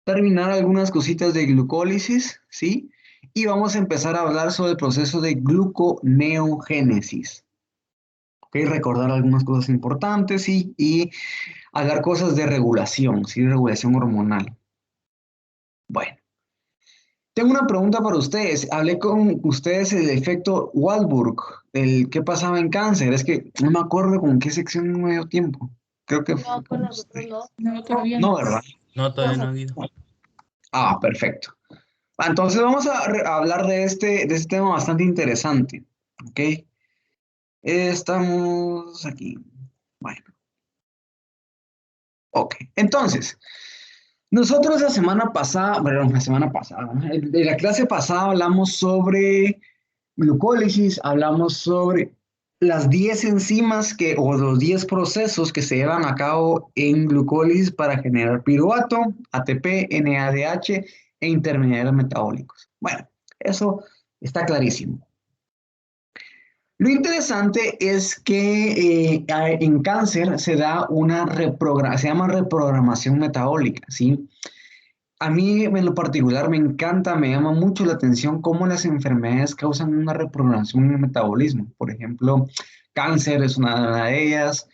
terminar algunas cositas de glucólisis, ¿sí? Y vamos a empezar a hablar sobre el proceso de gluconeogénesis. ¿Ok? Recordar algunas cosas importantes, ¿sí? Y hablar cosas de regulación, ¿sí? Regulación hormonal. Bueno, tengo una pregunta para ustedes. Hablé con ustedes del efecto Warburg, el qué pasaba en cáncer. Es que no me acuerdo con qué sección no me dio tiempo. Creo que fue No, con con nosotros ustedes. no. No, todavía No, no. ¿verdad? No, todavía no ha habido. Ah, perfecto. Entonces vamos a hablar de este tema bastante interesante. ¿Ok? Estamos aquí. Bueno, ok. Entonces, nosotros de la clase pasada hablamos sobre glucólisis, hablamos sobre las 10 enzimas o los 10 procesos que se llevan a cabo en glucólisis para generar piruvato, ATP, NADH e intermediarios metabólicos. Bueno, eso está clarísimo. Lo interesante es que en cáncer se da se llama reprogramación metabólica, ¿sí? A mí en lo particular me encanta, me llama mucho la atención cómo las enfermedades causan una reprogramación en el metabolismo. Por ejemplo, cáncer es una de ellas.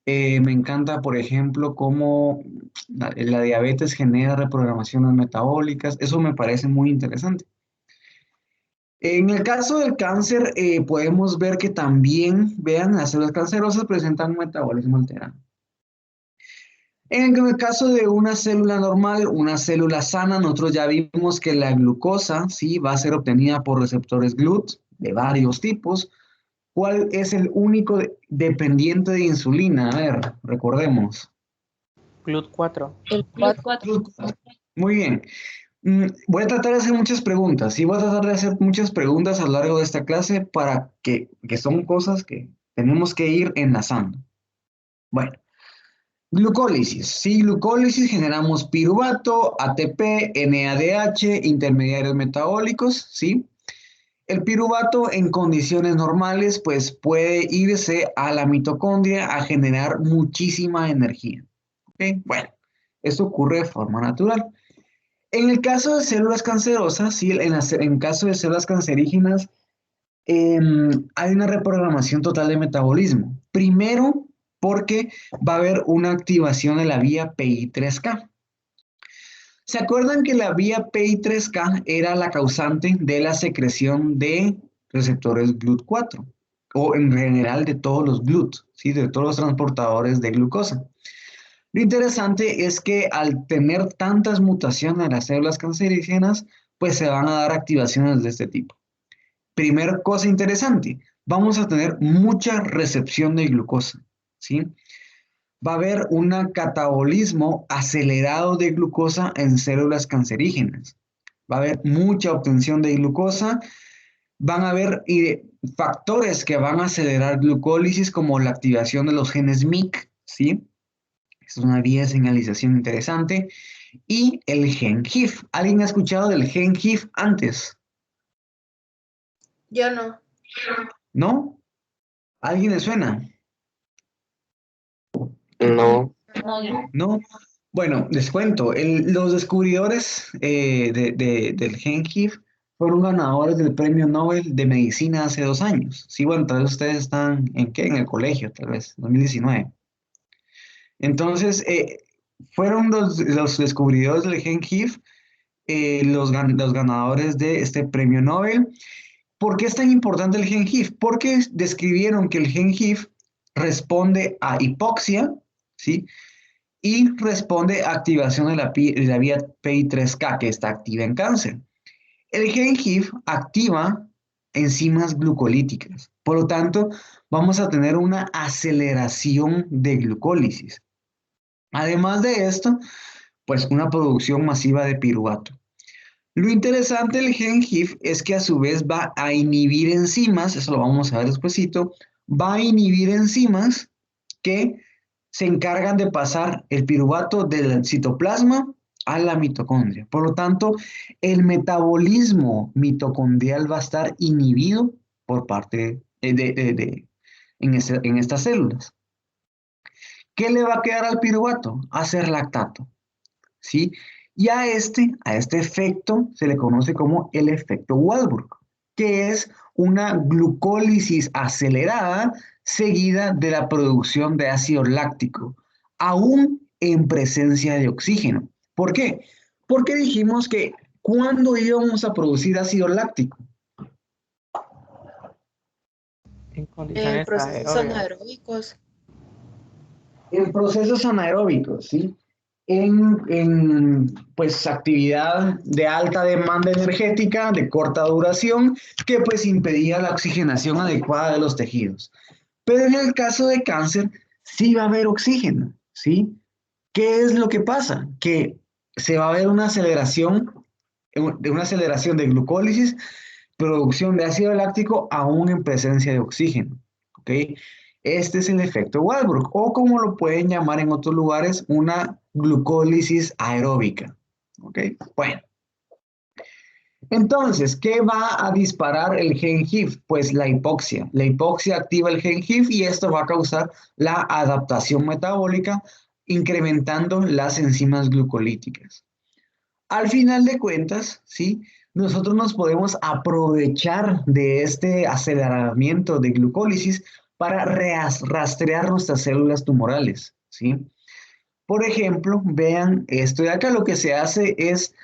Me encanta, por ejemplo, cómo la diabetes genera reprogramaciones metabólicas. Eso me parece muy interesante. En el caso del cáncer, podemos ver que también, vean, las células cancerosas presentan un metabolismo alterado. En el caso de una célula normal, una célula sana, nosotros ya vimos que la glucosa, sí, va a ser obtenida por receptores GLUT de varios tipos. ¿Cuál es el único dependiente de insulina? A ver, recordemos. GLUT4. El 4. GLUT. Muy bien. Voy a tratar de hacer muchas preguntas. Sí, voy a tratar de hacer muchas preguntas a lo largo de esta clase para que son cosas que tenemos que ir enlazando. Bueno, glucólisis. Sí, glucólisis generamos piruvato, ATP, NADH, intermediarios metabólicos, ¿sí? El piruvato en condiciones normales pues puede irse a la mitocondria a generar muchísima energía. ¿Ok? Bueno, esto ocurre de forma natural. En el caso de células cancerosas, sí, en caso de células cancerígenas, hay una reprogramación total de metabolismo. Primero, porque va a haber una activación de la vía PI3K. ¿Se acuerdan que la vía PI3K era la causante de la secreción de receptores GLUT4? O en general de todos los GLUT, ¿sí? De todos los transportadores de glucosa. Lo interesante es que al tener tantas mutaciones en las células cancerígenas, pues se van a dar activaciones de este tipo. Primera cosa interesante, vamos a tener mucha recepción de glucosa, ¿sí? Va a haber un catabolismo acelerado de glucosa en células cancerígenas. Va a haber mucha obtención de glucosa. Van a haber factores que van a acelerar glucólisis como la activación de los genes MYC, ¿sí? Es una vía de señalización interesante. Y el gen HIF. ¿Alguien ha escuchado del gen HIF antes? Yo no. ¿No? ¿A alguien le suena? No. No. ¿No? Bueno, les cuento. Los descubridores del gen HIF fueron ganadores del Premio Nobel de Medicina hace 2 años. Sí, bueno, tal vez ustedes están ¿en qué? En el colegio, tal vez, 2019. Entonces, fueron los descubridores del gen HIF los ganadores de este premio Nobel. ¿Por qué es tan importante el gen HIF? Porque describieron que el gen HIF responde a hipoxia, ¿sí? Y responde a activación de la vía PI3K, que está activa en cáncer. El gen HIF activa enzimas glucolíticas. Por lo tanto, vamos a tener una aceleración de glucólisis. Además de esto, pues una producción masiva de piruvato. Lo interesante del gen HIF es que a su vez va a inhibir enzimas, eso lo vamos a ver despuesito, va a inhibir enzimas que se encargan de pasar el piruvato del citoplasma a la mitocondria. Por lo tanto, el metabolismo mitocondrial va a estar inhibido por parte en estas células. ¿Qué le va a quedar al piruvato? Hacer lactato, ¿sí? Y a este efecto se le conoce como el efecto Warburg, que es una glucólisis acelerada seguida de la producción de ácido láctico, aún en presencia de oxígeno. ¿Por qué? Porque dijimos que ¿cuándo íbamos a producir ácido láctico? En En condiciones procesos aeróbicas. anaeróbicos. En procesos anaeróbicos, ¿sí? Pues actividad de alta demanda energética, de corta duración, que pues impedía la oxigenación adecuada de los tejidos. Pero en el caso de cáncer, sí va a haber oxígeno, ¿sí? ¿Qué es lo que pasa? Que se va a ver una aceleración de glucólisis, producción de ácido láctico aún en presencia de oxígeno, ¿ok? Este es el efecto Warburg, o como lo pueden llamar en otros lugares, una glucólisis aeróbica, ¿ok? Bueno, entonces, ¿qué va a disparar el gen HIF? Pues la hipoxia. La hipoxia activa el gen HIF y esto va a causar la adaptación metabólica, incrementando las enzimas glucolíticas. Al final de cuentas, ¿sí? Nosotros nos podemos aprovechar de este aceleramiento de glucólisis para rastrear nuestras células tumorales, ¿sí? Por ejemplo, vean esto de acá, lo que se hace es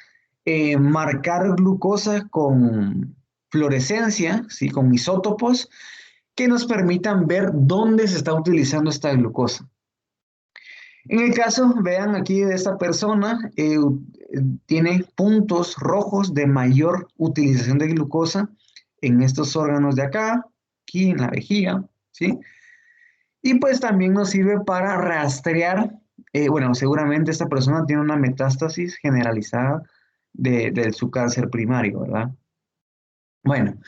marcar glucosa con fluorescencia, ¿sí? Con isótopos que nos permitan ver dónde se está utilizando esta glucosa. En el caso, vean aquí de esta persona, tiene puntos rojos de mayor utilización de glucosa en estos órganos de acá, aquí en la vejiga, ¿sí? Y pues también nos sirve para rastrear, bueno, seguramente esta persona tiene una metástasis generalizada de su cáncer primario, ¿verdad? Bueno,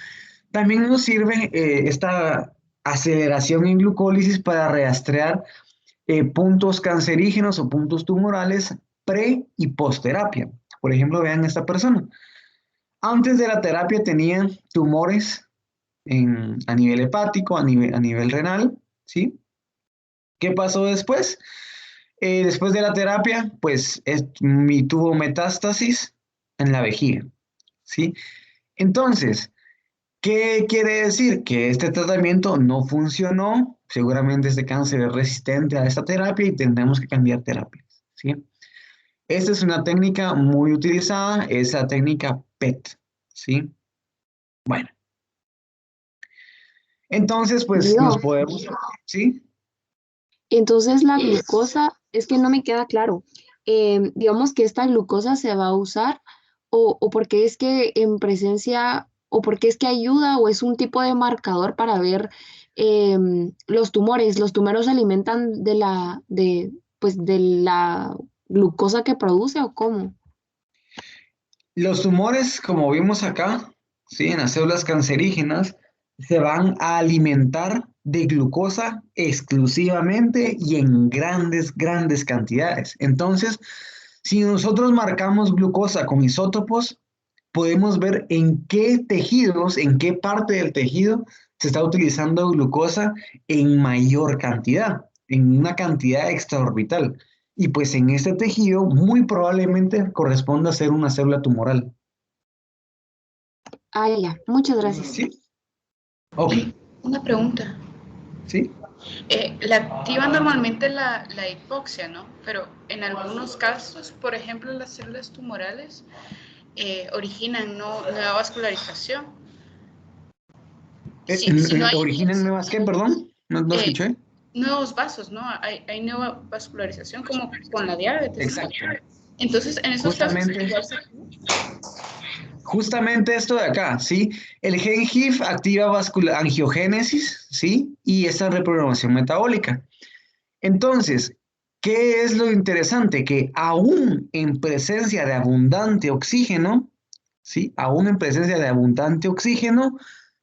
también nos sirve esta aceleración en glucólisis para rastrear puntos cancerígenos o puntos tumorales pre y post-terapia. Por ejemplo, vean esta persona. Antes de la terapia tenía tumores a nivel hepático, a nivel renal, ¿sí? ¿Qué pasó después? Después de la terapia, pues tuvo metástasis en la vejiga, ¿sí? Entonces, ¿qué quiere decir? Que este tratamiento no funcionó, seguramente este cáncer es resistente a esta terapia y tendremos que cambiar terapias, ¿sí? Esta es una técnica muy utilizada, es la técnica PET, ¿sí? Bueno, entonces pues nos Dios. podemos, ¿sí? Entonces la glucosa, es que no me queda claro. Digamos que esta glucosa se va a usar o porque es que en presencia, o porque es que ayuda o es un tipo de marcador para ver los tumores. Los tumores se alimentan de la glucosa que produce o cómo. Los tumores, como vimos acá, ¿sí? En las células cancerígenas, se van a alimentar de glucosa exclusivamente y en grandes, grandes cantidades. Entonces, si nosotros marcamos glucosa con isótopos, podemos ver en qué tejidos, en qué parte del tejido se está utilizando glucosa en mayor cantidad, en una cantidad extraorbital. Y pues en este tejido muy probablemente corresponda a ser una célula tumoral. Ah, ya. Muchas gracias. ¿Sí? Ok, Una pregunta. ¿sí? La activa normalmente la hipoxia, ¿no? Pero en algunos casos, por ejemplo, las células tumorales originan nueva vascularización. Si no hay ¿Originan hipoxia, nuevas qué, perdón? No eh, escuché. nuevos vasos, ¿no? Hay nueva vascularización como con la diabetes, ¿no? Exacto. Entonces, en esos casos, Justamente, igual se... justamente esto de acá, ¿sí? El gen HIF activa angiogénesis, ¿sí? Y esta reprogramación metabólica. Entonces, ¿qué es lo interesante? Que aún en presencia de abundante oxígeno, ¿sí? Aún en presencia de abundante oxígeno,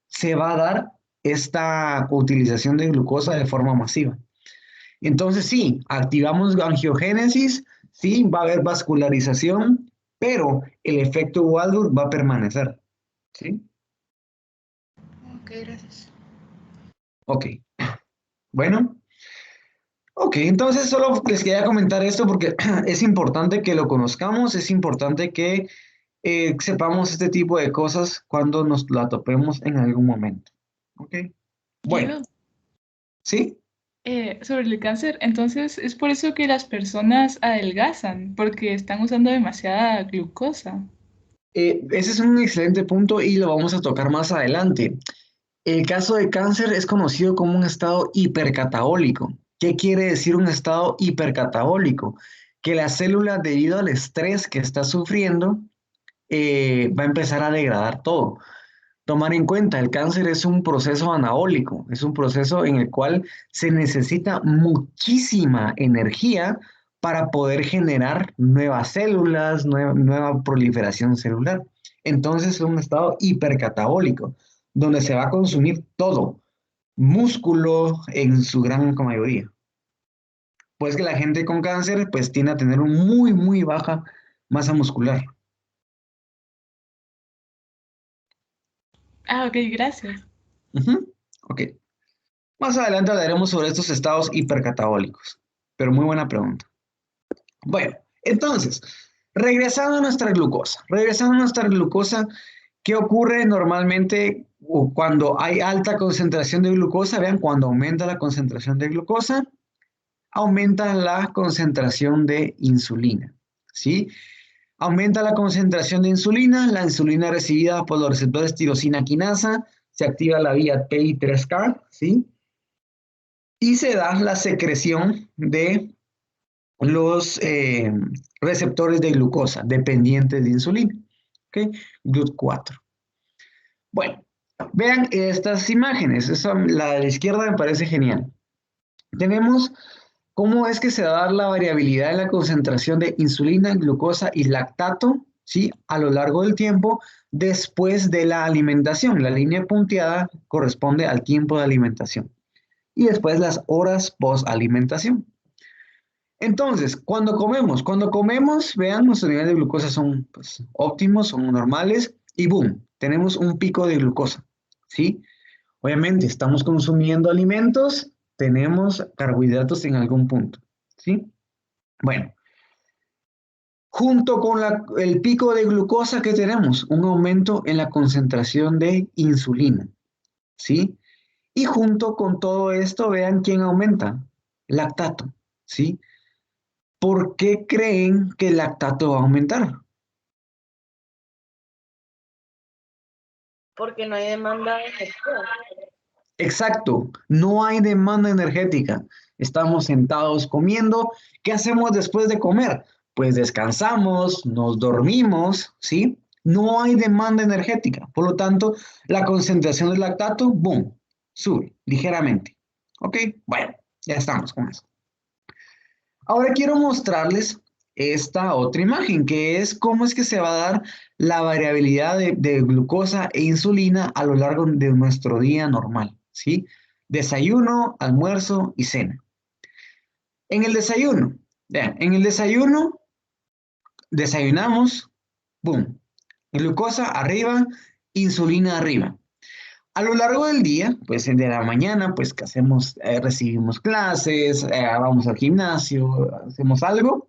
se va a dar esta utilización de glucosa de forma masiva. Entonces, sí, activamos angiogénesis, sí, va a haber vascularización, pero el efecto Waldurg va a permanecer, ¿sí? Ok, gracias. Ok, bueno. Ok, entonces solo les quería comentar esto porque es importante que lo conozcamos, es importante que sepamos este tipo de cosas cuando nos la topemos en algún momento. Ok, bueno, Diego, ¿sí? sobre el cáncer, entonces es por eso que las personas adelgazan, porque están usando demasiada glucosa. Ese es un excelente punto y lo vamos a tocar más adelante. El caso de cáncer es conocido como un estado hipercatabólico. ¿Qué quiere decir un estado hipercatabólico? Que la célula, debido al estrés que está sufriendo, va a empezar a degradar todo. Tomar en cuenta, el cáncer es un proceso anabólico, es un proceso en el cual se necesita muchísima energía para poder generar nuevas células, nueva proliferación celular. Entonces es un estado hipercatabólico, donde se va a consumir todo, músculo en su gran mayoría. Pues que la gente con cáncer pues tiende a tener una muy baja masa muscular. Ah, ok, gracias. Ujú. Ok. Más adelante hablaremos sobre estos estados hipercatabólicos, pero muy buena pregunta. Bueno, entonces, regresando a nuestra glucosa, ¿qué ocurre normalmente cuando hay alta concentración de glucosa? Vean, cuando aumenta la concentración de glucosa, aumenta la concentración de insulina, ¿sí? Aumenta la concentración de insulina, la insulina recibida por los receptores tirosina quinasa, se activa la vía PI3K, ¿sí? Y se da la secreción de los receptores de glucosa dependientes de insulina. ¿Ok? GLUT4. Bueno, vean estas imágenes. La de la izquierda me parece genial. Tenemos cómo es que se va a dar la variabilidad en la concentración de insulina, glucosa y lactato, ¿sí? A lo largo del tiempo después de la alimentación. La línea punteada corresponde al tiempo de alimentación. Y después las horas post alimentación. Entonces, cuando comemos, vean, nuestros niveles de glucosa son pues, óptimos, son normales y boom, tenemos un pico de glucosa, ¿sí? Obviamente, estamos consumiendo alimentos, tenemos carbohidratos en algún punto, ¿sí? Bueno, junto con el pico de glucosa que tenemos, un aumento en la concentración de insulina, ¿sí? Y junto con todo esto, vean quién aumenta, lactato, ¿sí? ¿Por qué creen que el lactato va a aumentar? Porque no hay demanda de energía. Exacto, no hay demanda energética. Estamos sentados comiendo. ¿Qué hacemos después de comer? Pues descansamos, nos dormimos, ¿sí? No hay demanda energética. Por lo tanto, la concentración de lactato, boom, sube ligeramente. ¿Ok? Bueno, ya estamos con eso. Ahora quiero mostrarles esta otra imagen, que es cómo es que se va a dar la variabilidad de glucosa e insulina a lo largo de nuestro día normal, ¿sí? Desayuno, almuerzo y cena. En el desayuno, vean, en el desayuno desayunamos, boom, glucosa arriba, insulina arriba. A lo largo del día, pues de la mañana, pues que hacemos, recibimos clases, vamos al gimnasio, hacemos algo,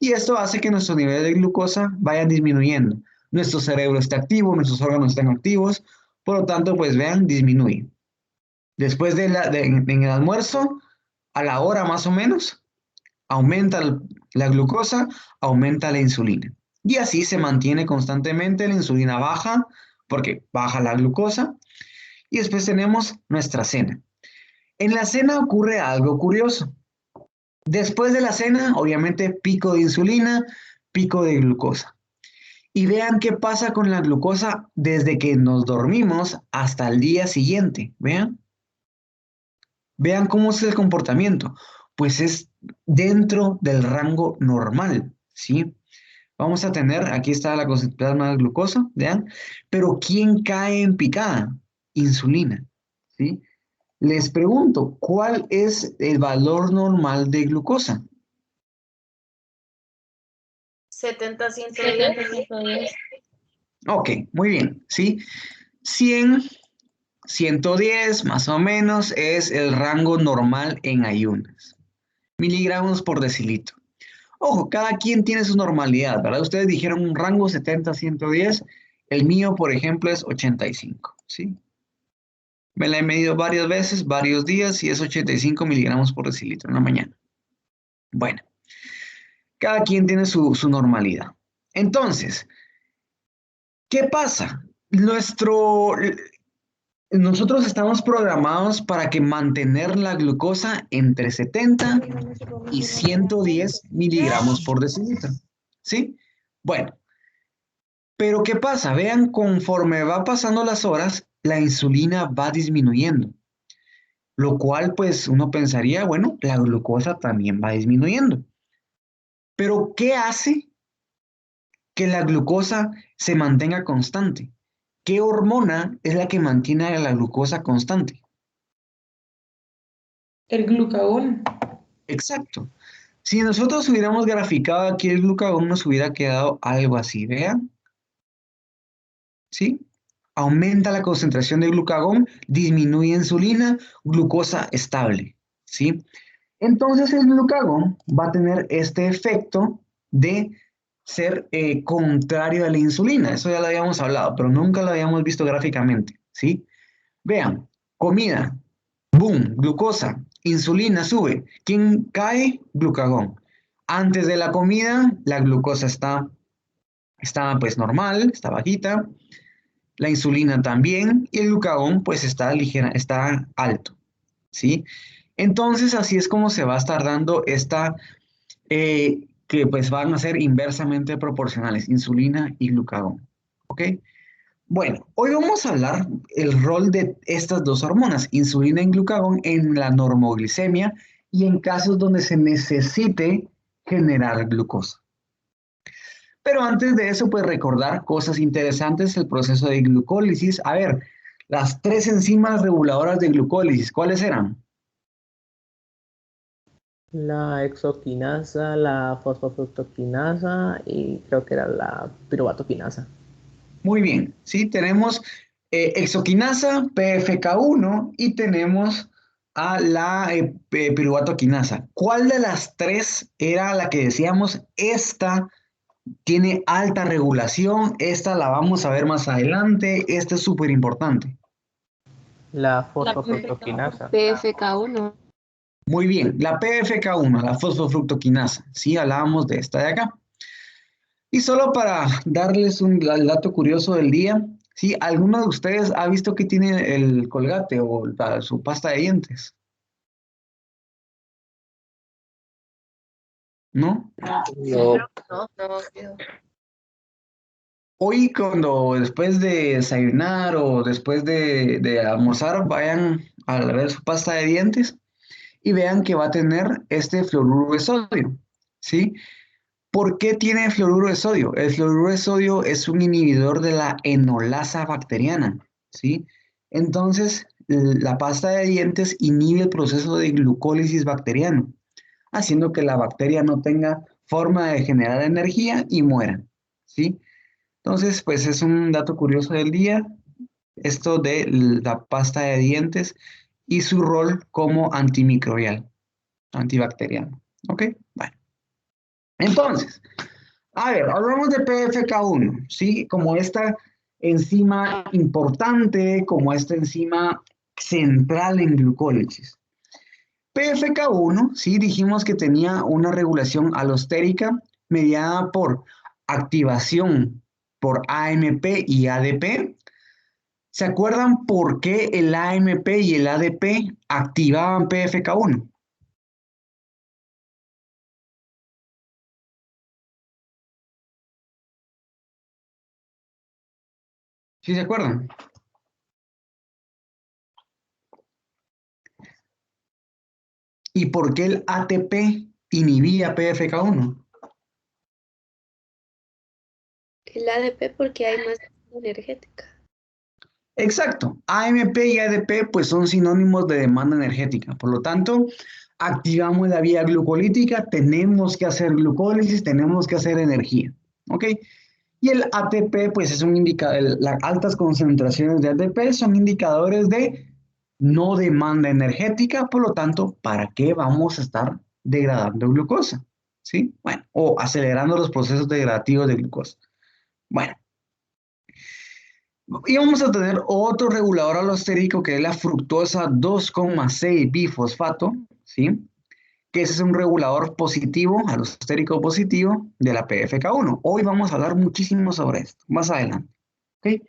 y esto hace que nuestro nivel de glucosa vaya disminuyendo. Nuestro cerebro está activo, nuestros órganos están activos, por lo tanto, pues vean, disminuye. Después en el almuerzo, a la hora más o menos, aumenta la glucosa, aumenta la insulina. Y así se mantiene constantemente, la insulina baja, porque baja la glucosa, y después tenemos nuestra cena. En la cena ocurre algo curioso. Después de la cena, obviamente, pico de insulina, pico de glucosa. Y vean qué pasa con la glucosa desde que nos dormimos hasta el día siguiente. Vean. Vean cómo es el comportamiento. Pues es dentro del rango normal, ¿sí? Vamos a tener, aquí está la concentración de glucosa, vean. Pero ¿quién cae en picada? Insulina, ¿sí? Les pregunto, ¿cuál es el valor normal de glucosa? 70, 110. 110. Ok, muy bien, ¿sí? 100, 110 más o menos es el rango normal en ayunas. miligramos por decilitro. Ojo, cada quien tiene su normalidad, ¿verdad? Ustedes dijeron un rango 70 a 110. El mío, por ejemplo, es 85, ¿sí? Me la he medido varias veces, varios días, y es 85 miligramos por decilitro en la mañana. Bueno, cada quien tiene su normalidad. Entonces, ¿qué pasa? Nosotros estamos programados para que mantener la glucosa entre 70 y 110 miligramos por decilitro, ¿sí? Bueno, pero ¿qué pasa? Vean, conforme va pasando las horas, la insulina va disminuyendo, lo cual pues uno pensaría, bueno, la glucosa también va disminuyendo. Pero ¿qué hace que la glucosa se mantenga constante? ¿Qué hormona es la que mantiene a la glucosa constante? El glucagón. Exacto. Si nosotros hubiéramos graficado aquí el glucagón, nos hubiera quedado algo así, vean, ¿sí? Aumenta la concentración de glucagón, disminuye insulina, glucosa estable, ¿sí? Entonces el glucagón va a tener este efecto de ser contrario a la insulina. Eso ya lo habíamos hablado, pero nunca lo habíamos visto gráficamente, ¿sí? Vean, comida, boom, glucosa, insulina sube. ¿Quién cae? Glucagón. Antes de la comida, la glucosa está pues normal, está bajita. La insulina también y el glucagón pues está ligera, está alto, ¿sí? Entonces así es como se va a estar dando que pues van a ser inversamente proporcionales, insulina y glucagón, ¿ok? Bueno, hoy vamos a hablar el rol de estas dos hormonas, insulina y glucagón, en la normoglicemia y en casos donde se necesite generar glucosa. Pero antes de eso, pues recordar cosas interesantes, el proceso de glucólisis. A ver, las tres enzimas reguladoras de glucólisis, ¿cuáles eran? La exoquinasa, la fosfofructoquinasa y creo que era la piruvatoquinasa. Muy bien, sí, tenemos exoquinasa, PFK1 y tenemos a la piruvatoquinasa. ¿Cuál de las tres era la que decíamos, esta tiene alta regulación, esta la vamos a ver más adelante, esta es súper importante? La fosfofructoquinasa. PFK1. Muy bien, la PFK1, la fosfofructoquinasa, sí, hablábamos de esta de acá. Y solo para darles el dato curioso del día, ¿sí? ¿Alguno de ustedes ha visto que tiene el Colgate o su pasta de dientes? ¿No? No. No. Hoy cuando después de desayunar o después de almorzar, vayan a ver su pasta de dientes y vean que va a tener este fluoruro de sodio, ¿sí? ¿Por qué tiene fluoruro de sodio? El fluoruro de sodio es un inhibidor de la enolasa bacteriana, ¿sí? Entonces, la pasta de dientes inhibe el proceso de glucólisis bacteriano, haciendo que la bacteria no tenga forma de generar energía y muera, ¿sí? Entonces, pues es un dato curioso del día, esto de la pasta de dientes y su rol como antimicrobial, antibacteriano, ¿ok? Bueno, entonces... A ver, hablamos de PFK1, ¿sí? Como esta enzima importante, como esta enzima central en glucólisis. PFK1, sí, dijimos que tenía una regulación alostérica mediada por activación por AMP y ADP. ¿Se acuerdan por qué el AMP y el ADP activaban PFK1? ¿Sí se acuerdan? ¿Y por qué el ATP inhibía PFK1? El ADP porque hay más energética. Exacto. AMP y ADP pues son sinónimos de demanda energética. Por lo tanto, activamos la vía glucolítica, tenemos que hacer glucólisis, tenemos que hacer energía. ¿Ok? Y el ATP pues es un indicador, las altas concentraciones de ATP son indicadores de no demanda energética, por lo tanto, ¿para qué vamos a estar degradando glucosa, ¿sí? Bueno, o acelerando los procesos degradativos de glucosa. Bueno, y vamos a tener otro regulador alostérico que es la fructosa 2,6 bifosfato, ¿sí? Que ese es un regulador positivo, alostérico positivo de la PFK1. Hoy vamos a hablar muchísimo sobre esto, más adelante, ¿ok?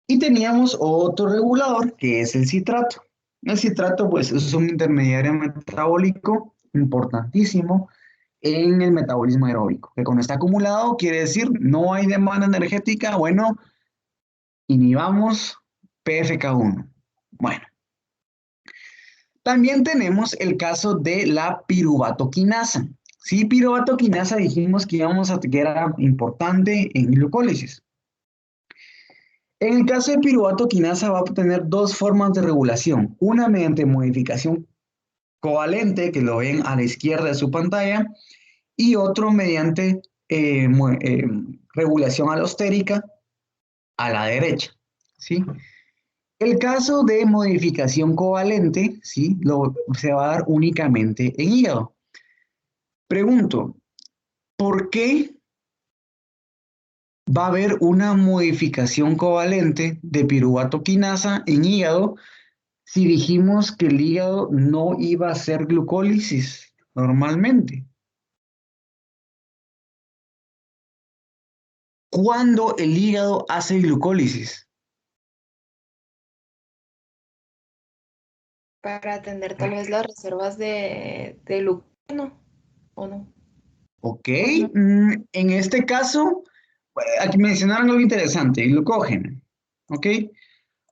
Y teníamos otro regulador que es el citrato. El citrato, pues, es un intermediario metabólico importantísimo en el metabolismo aeróbico, que cuando está acumulado quiere decir no hay demanda energética, bueno, inhibamos PFK1. Bueno, también tenemos el caso de la piruvatoquinasa. Sí, piruvatoquinasa dijimos que que era importante en glucólisis. En el caso de piruvatoquinasa va a tener dos formas de regulación. Una mediante modificación covalente, que lo ven a la izquierda de su pantalla, y otro mediante regulación alostérica a la derecha. ¿Sí? El caso de modificación covalente, ¿sí? Se va a dar únicamente en hígado. Pregunto, ¿por qué va a haber una modificación covalente de piruvatoquinasa en hígado si dijimos que el hígado no iba a hacer glucólisis normalmente? ¿Cuándo el hígado hace glucólisis? Para atender tal vez las reservas de glucógeno, ¿o no? Ok, en este caso, aquí mencionaron algo interesante, el glucógeno. Ok,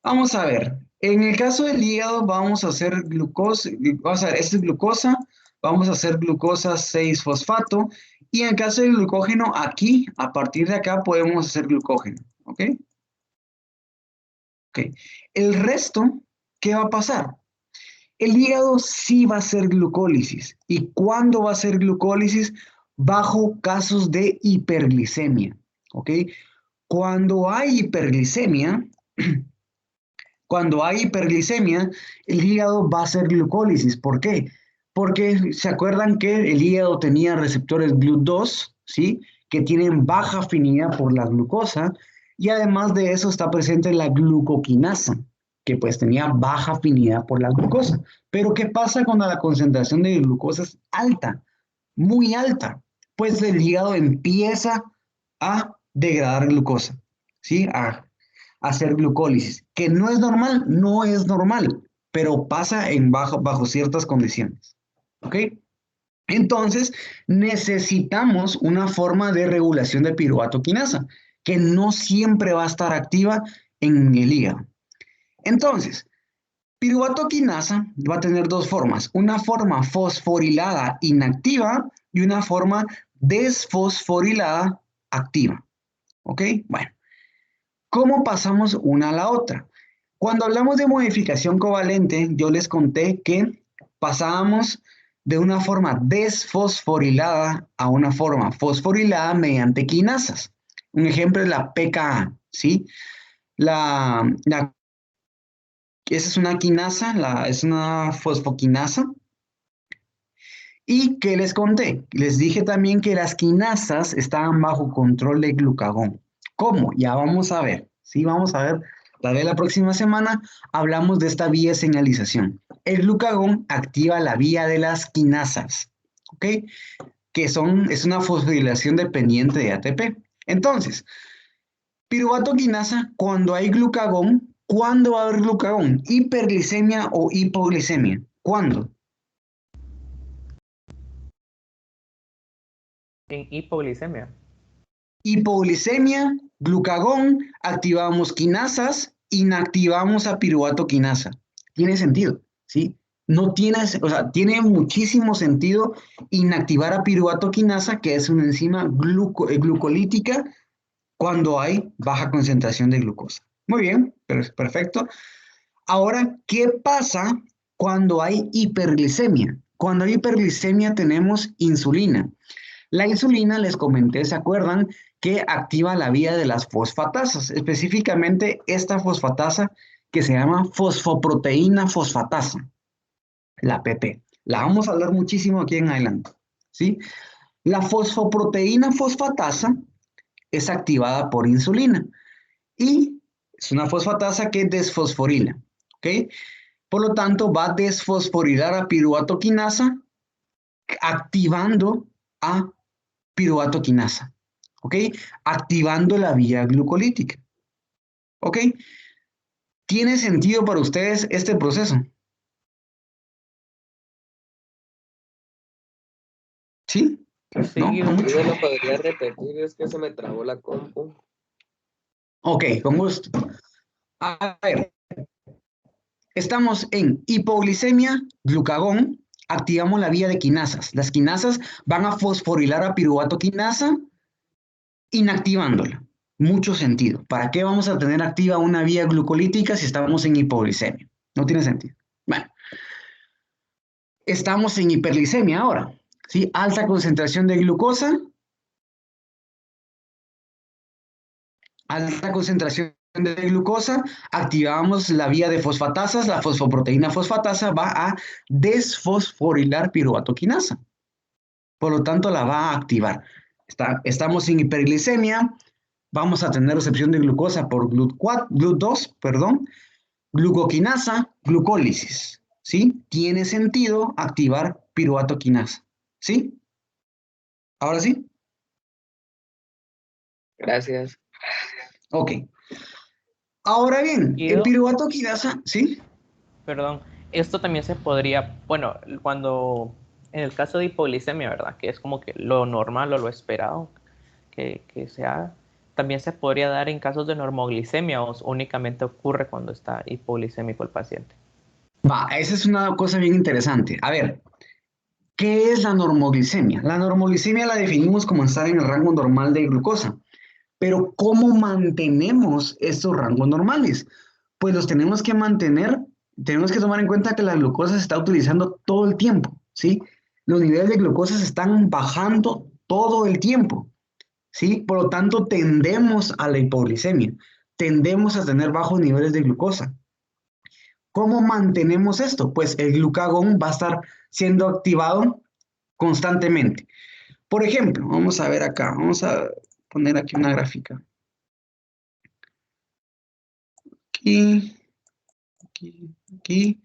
vamos a ver. En el caso del hígado vamos a hacer glucosa, vamos a ver, esta es glucosa, vamos a hacer glucosa 6-fosfato, y en el caso del glucógeno, aquí, a partir de acá, podemos hacer glucógeno. Ok, ok. El resto, ¿qué va a pasar? El hígado sí va a hacer glucólisis. ¿Y cuándo va a hacer glucólisis? Bajo casos de hiperglicemia. ¿Ok? Cuando hay hiperglicemia, el hígado va a hacer glucólisis. ¿Por qué? Porque se acuerdan que el hígado tenía receptores GLUT2, ¿sí? Que tienen baja afinidad por la glucosa, y además de eso está presente la glucoquinasa, que pues tenía baja afinidad por la glucosa. Pero ¿qué pasa cuando la concentración de glucosa es alta? Muy alta. Pues el hígado empieza a degradar glucosa, ¿sí? A hacer glucólisis, que no es normal, no es normal, pero pasa bajo ciertas condiciones. ¿Ok? Entonces, necesitamos una forma de regulación de piruvatoquinasa, que no siempre va a estar activa en el hígado. Entonces, piruvatoquinasa va a tener dos formas, una forma fosforilada inactiva y una forma desfosforilada activa. ¿Ok? Bueno. ¿Cómo pasamos una a la otra? Cuando hablamos de modificación covalente, yo les conté que pasábamos de una forma desfosforilada a una forma fosforilada mediante quinasas. Un ejemplo es la pKa, ¿sí? Esa es una quinasa, es una fosfoquinasa. ¿Y qué les conté? Les dije también que las quinasas estaban bajo control de glucagón. ¿Cómo? Ya vamos a ver. Sí, vamos a ver. Tal vez la próxima semana hablamos de esta vía de señalización. El glucagón activa la vía de las quinasas, ¿ok? Es una fosforilación dependiente de ATP. Entonces, piruvatoquinasa, cuando hay glucagón, ¿cuándo va a haber glucagón? ¿Hiperglicemia o hipoglicemia? ¿Cuándo? En hipoglicemia. Hipoglicemia, glucagón, activamos quinasas, inactivamos a piruvatoquinasa. Tiene sentido, ¿sí? No tiene, o sea, tiene muchísimo sentido inactivar a piruvatoquinasa, que es una enzima glucolítica, cuando hay baja concentración de glucosa. Muy bien, perfecto. Ahora, ¿qué pasa cuando hay hiperglicemia? Cuando hay hiperglicemia tenemos insulina. La insulina, les comenté, ¿se acuerdan? Que activa la vía de las fosfatasas, específicamente esta fosfatasa que se llama fosfoproteína fosfatasa, la PP. La vamos a hablar muchísimo aquí en adelante, ¿sí? La fosfoproteína fosfatasa es activada por insulina y es una fosfatasa que desfosforila, ¿ok? Por lo tanto, va a desfosforilar a piruvato quinasa activando a piruvato quinasa, ¿ok? Activando la vía glucolítica, ¿ok? ¿Tiene sentido para ustedes este proceso? ¿Sí? ¿No? Sí, ¿No mucho? ¿Me lo podría repetir? Es que se me trabó la compu. Ok, con gusto. A ver, estamos en hipoglicemia, glucagón, activamos la vía de quinasas. Las quinasas van a fosforilar a piruvato quinasa inactivándola. Mucho sentido. ¿Para qué vamos a tener activa una vía glucolítica si estamos en hipoglicemia? No tiene sentido. Bueno, estamos en hiperglicemia ahora, ¿sí? Alta concentración de glucosa, alta concentración de glucosa, activamos la vía de fosfatasas, la fosfoproteína fosfatasa va a desfosforilar piruvato quinasa. Por lo tanto, la va a activar. Estamos en hiperglicemia, vamos a tener recepción de glucosa por GLUT2, perdón, glucoquinasa, glucólisis, ¿sí? Tiene sentido activar piruvato quinasa, ¿sí? ¿Ahora sí? Gracias. Ok. Ahora bien, el Guido, piruvato quinasa, ¿sí? perdón, esto también se podría, bueno, cuando, en el caso de hipoglicemia, ¿verdad? Que es como que lo normal o lo esperado que se haga, también se podría dar en casos de normoglicemia o únicamente ocurre cuando está hipoglicémico el paciente. Va, esa es una cosa bien interesante. A ver, ¿qué es la normoglicemia? La normoglicemia la definimos como estar en el rango normal de glucosa. Pero ¿cómo mantenemos estos rangos normales? Pues los tenemos que mantener, tenemos que tomar en cuenta que la glucosa se está utilizando todo el tiempo, ¿sí? Los niveles de glucosa se están bajando todo el tiempo, ¿sí? Por lo tanto, tendemos a la hipoglicemia, tendemos a tener bajos niveles de glucosa. ¿Cómo mantenemos esto? Pues el glucagón va a estar siendo activado constantemente. Por ejemplo, vamos a ver acá, vamos a poner aquí una gráfica. Aquí, aquí.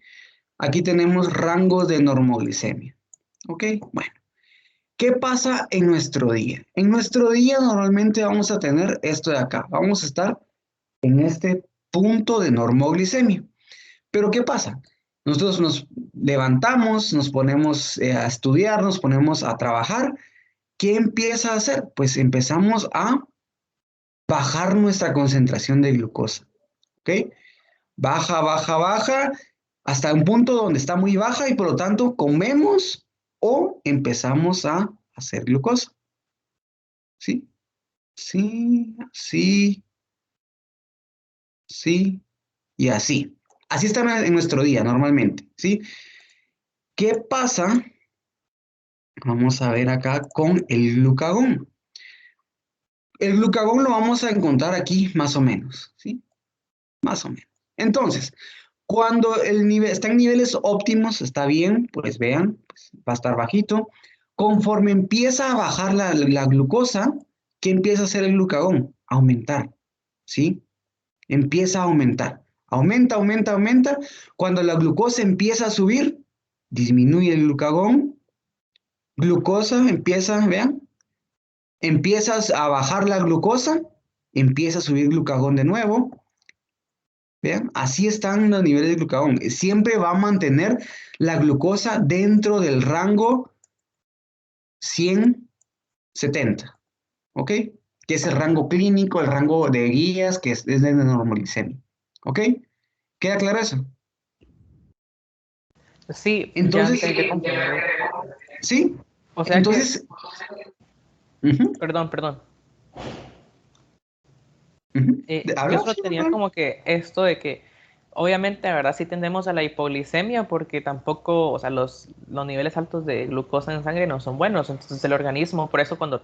Aquí tenemos rangos de normoglicemia. ¿Ok? Bueno, ¿qué pasa en nuestro día? En nuestro día normalmente vamos a tener esto de acá. Vamos a estar en este punto de normoglicemia. Pero ¿qué pasa? Nosotros nos levantamos, nos ponemos a estudiar, nos ponemos a trabajar. ¿Qué empieza a hacer? Pues empezamos a bajar nuestra concentración de glucosa. ¿Ok? Baja, baja, baja, hasta un punto donde está muy baja y por lo tanto comemos o empezamos a hacer glucosa. ¿Sí? Sí, sí, sí y así. Así está en nuestro día normalmente, ¿sí? ¿Qué pasa? Vamos a ver acá con el glucagón. El glucagón lo vamos a encontrar aquí más o menos, ¿sí? Más o menos. Entonces, cuando el nivel está en niveles óptimos, está bien, pues vean, pues va a estar bajito. Conforme empieza a bajar la glucosa, ¿qué empieza a hacer el glucagón? Aumentar, ¿sí? Empieza a aumentar. Aumenta, aumenta, aumenta. Cuando la glucosa empieza a subir, disminuye el glucagón. Glucosa empieza, vean, empiezas a bajar la glucosa, empieza a subir glucagón de nuevo. Vean, así están los niveles de glucagón. Siempre va a mantener la glucosa dentro del rango 100-70, ¿ok? Que es el rango clínico, el rango de guías, que es de normoglicemia, ¿ok? ¿Queda claro eso? Sí, ya Entonces, entendí completamente. ¿sí? O sea que, Entonces, ujú, perdón. ujú. Yo ¿Habla? solo Sí, no, tenía claro. como que esto de que, obviamente, la verdad, sí tendemos a la hipoglicemia porque tampoco, o sea, los niveles altos de glucosa en sangre no son buenos. Entonces, el organismo, por eso cuando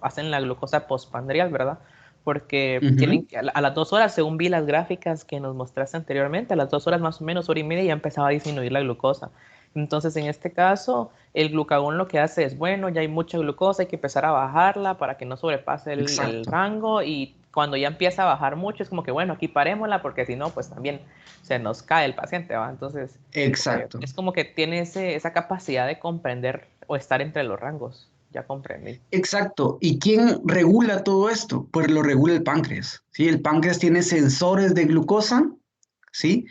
hacen la glucosa postprandial, ¿verdad? Porque Ujú. tienen que, a las 2 horas, según vi las gráficas que nos mostraste anteriormente, a las 2 horas más o menos, hora y media, ya empezaba a disminuir la glucosa. Entonces, en este caso, el glucagón lo que hace es, bueno, ya hay mucha glucosa, hay que empezar a bajarla para que no sobrepase el Exacto. rango, y cuando ya empieza a bajar mucho, es como que, bueno, aquí parémosla, porque si no, pues también se nos cae el paciente, ¿va? Entonces, Exacto. es como que tiene esa capacidad de comprender o estar entre los rangos. Ya comprendí. Exacto. ¿Y quién regula todo esto? Pues lo regula el páncreas, ¿sí? El páncreas tiene sensores de glucosa, ¿sí?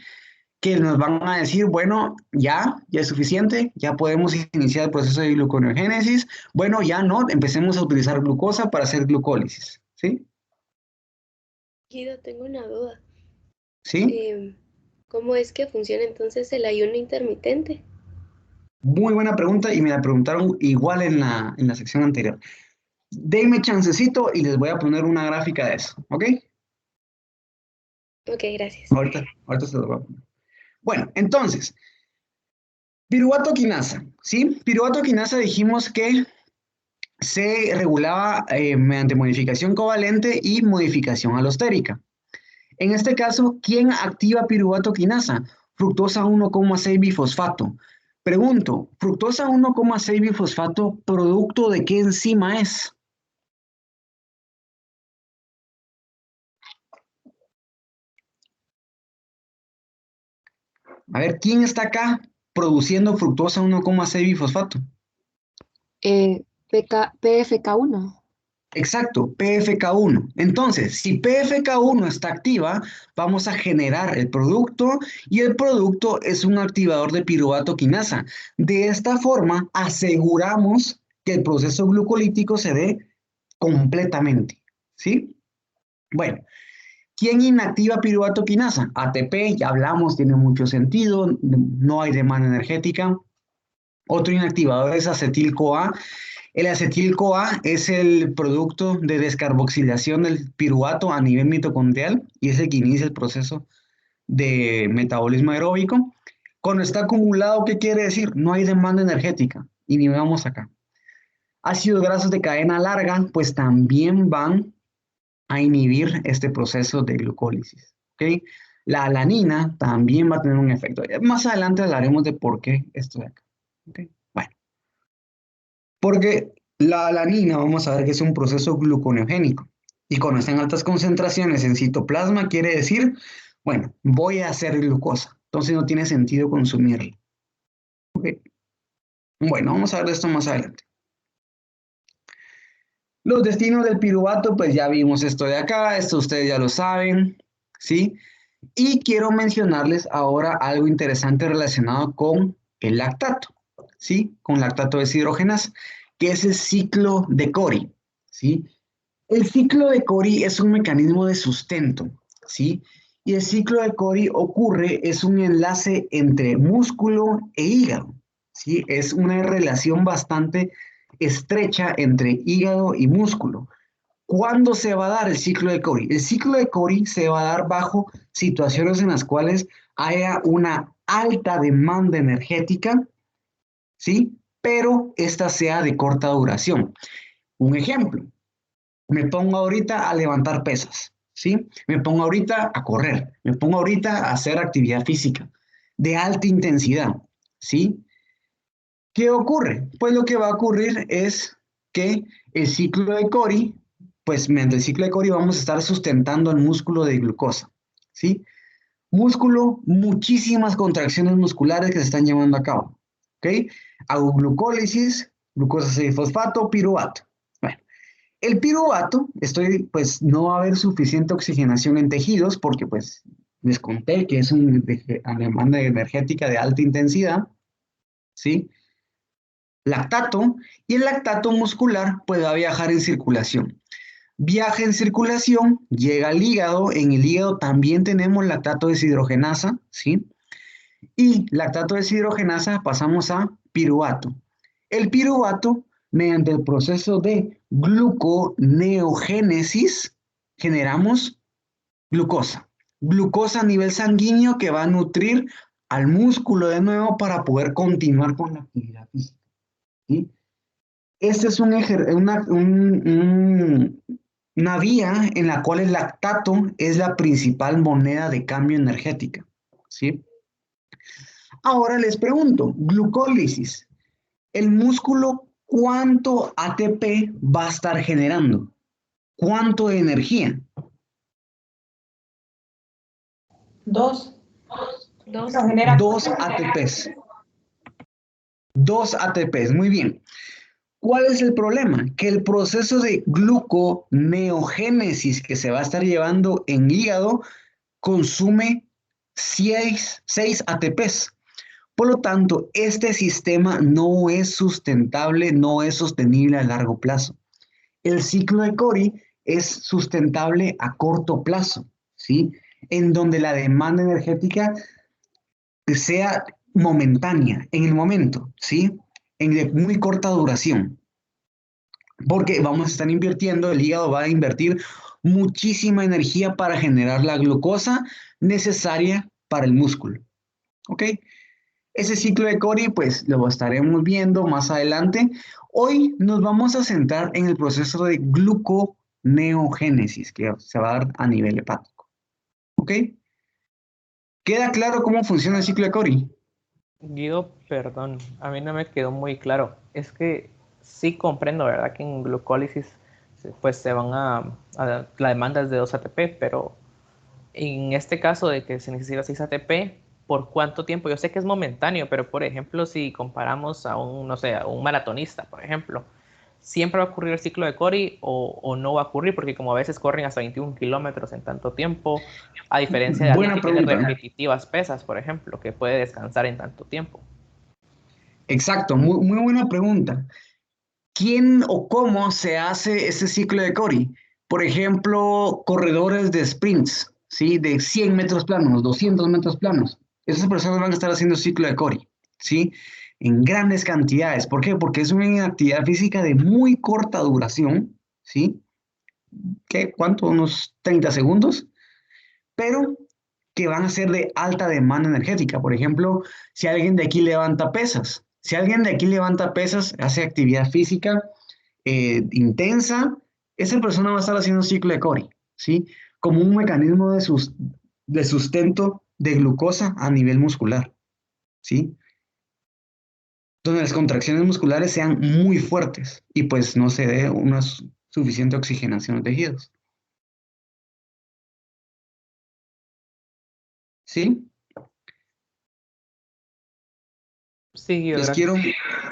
Que nos van a decir, bueno, ya es suficiente, ya podemos iniciar el proceso de gluconeogénesis, bueno, ya no, empecemos a utilizar glucosa para hacer glucólisis, ¿sí? Guido, tengo una duda. ¿Sí? ¿Cómo es que funciona entonces el ayuno intermitente? Muy buena pregunta y me la preguntaron igual en la sección anterior. Denme chancecito y les voy a poner una gráfica de eso, ¿ok? Ok, gracias. Ahorita se los voy a poner. Bueno, entonces, piruvato quinasa, ¿sí? Piruvato quinasa dijimos que se regulaba mediante modificación covalente y modificación alostérica. En este caso, ¿quién activa piruvato quinasa? Fructosa 1,6 bifosfato. Pregunto, fructosa 1,6 bifosfato, ¿producto de qué enzima es? A ver, ¿quién está acá produciendo fructosa 1,6 bifosfato? PFK1. Exacto, PFK1. Entonces, si PFK1 está activa, vamos a generar el producto y el producto es un activador de piruvato quinasa. De esta forma, aseguramos que el proceso glucolítico se dé completamente, ¿sí? Bueno, ¿quién inactiva piruvato quinasa? ATP, ya hablamos, tiene mucho sentido, no hay demanda energética. Otro inactivador es acetil-CoA. El acetil-CoA es el producto de descarboxilación del piruvato a nivel mitocondrial y es el que inicia el proceso de metabolismo aeróbico. Cuando está acumulado, ¿qué quiere decir? No hay demanda energética. Y ni vamos acá. Ácidos grasos de cadena larga, pues también van a inhibir este proceso de glucólisis. ¿Ok? La alanina también va a tener un efecto. Más adelante hablaremos de por qué esto de acá. ¿Ok? Bueno. Porque la alanina, vamos a ver que es un proceso gluconeogénico. Y cuando está en altas concentraciones en citoplasma, quiere decir, bueno, voy a hacer glucosa. Entonces no tiene sentido consumirla. Okay. Bueno, vamos a ver esto más adelante. Los destinos del piruvato, pues ya vimos esto de acá, esto ustedes ya lo saben, ¿sí? Y quiero mencionarles ahora algo interesante relacionado con el lactato, ¿sí? Con lactato deshidrogenasa, que es el ciclo de Cori, ¿sí? El ciclo de Cori es un mecanismo de sustento, ¿sí? Y el ciclo de Cori ocurre, es un enlace entre músculo e hígado, ¿sí? Es una relación bastante estrecha entre hígado y músculo. ¿Cuándo se va a dar el ciclo de Cori? El ciclo de Cori se va a dar bajo situaciones en las cuales haya una alta demanda energética, ¿sí? Pero esta sea de corta duración. Un ejemplo, me pongo ahorita a levantar pesas, ¿sí? Me pongo ahorita a correr, me pongo ahorita a hacer actividad física de alta intensidad, ¿sí? ¿Qué ocurre? Pues lo que va a ocurrir es que el ciclo de Cori, pues mediante el ciclo de Cori vamos a estar sustentando el músculo de glucosa, ¿sí? Músculo, muchísimas contracciones musculares que se están llevando a cabo, ¿ok? Hago glucólisis, glucosa 6-fosfato, piruvato. Bueno, el piruvato, pues no va a haber suficiente oxigenación en tejidos porque pues les conté que es una demanda energética de alta intensidad, ¿sí? Lactato, y el lactato muscular puede viajar en circulación. Viaja en circulación, llega al hígado, en el hígado también tenemos lactato deshidrogenasa, ¿sí? Y lactato deshidrogenasa pasamos a piruvato. El piruvato, mediante el proceso de gluconeogénesis, generamos glucosa. Glucosa a nivel sanguíneo que va a nutrir al músculo de nuevo para poder continuar con la actividad física, ¿sí? Este es una vía en la cual el lactato es la principal moneda de cambio energética, ¿sí? Ahora les pregunto, glucólisis, el músculo, ¿cuánto ATP va a estar generando? ¿Cuánto de energía? 2. Dos. Lo genera 2 ATPs. 2 ATPs, muy bien. ¿Cuál es el problema? Que el proceso de gluconeogénesis que se va a estar llevando en hígado consume 6 ATPs. Por lo tanto, este sistema no es sustentable, no es sostenible a largo plazo. El ciclo de Cori es sustentable a corto plazo, ¿sí? En donde la demanda energética sea momentánea, en el momento, ¿sí? En de muy corta duración. Porque vamos a estar invirtiendo, el hígado va a invertir muchísima energía para generar la glucosa necesaria para el músculo, ¿ok? Ese ciclo de Cori, pues lo estaremos viendo más adelante. Hoy nos vamos a centrar en el proceso de gluconeogénesis que se va a dar a nivel hepático, ¿ok? ¿Queda claro cómo funciona el ciclo de Cori? Guido, perdón, a mí no me quedó muy claro. Es que sí comprendo, ¿verdad? Que en glucólisis pues se van la demanda es de 2 ATP, pero en este caso de que se necesita 6 ATP, ¿por cuánto tiempo? Yo sé que es momentáneo, pero por ejemplo, si comparamos a un, no sé, a un maratonista, por ejemplo, ¿siempre va a ocurrir el ciclo de Cori o no va a ocurrir? Porque como a veces corren hasta 21 kilómetros en tanto tiempo, a diferencia de alguien Buena que tiene pregunta. repetitivas pesas, por ejemplo, que puede descansar en tanto tiempo. Exacto, muy, muy buena pregunta. ¿Quién o cómo se hace ese ciclo de Cori? Por ejemplo, corredores de sprints, ¿sí? De 100 metros planos, 200 metros planos. Esas personas van a estar haciendo ciclo de Cori, ¿sí? En grandes cantidades. ¿Por qué? Porque es una actividad física de muy corta duración, ¿sí? ¿Qué? ¿Cuánto? Unos 30 segundos, pero que van a ser de alta demanda energética. Por ejemplo, si alguien de aquí levanta pesas, si alguien de aquí levanta pesas, hace actividad física intensa, esa persona va a estar haciendo un ciclo de Cori, ¿sí? Como un mecanismo de sustento de glucosa a nivel muscular, ¿sí? Donde las contracciones musculares sean muy fuertes y pues no se dé una suficiente oxigenación de tejidos, ¿sí? Sí, Guido, Les gracias. quiero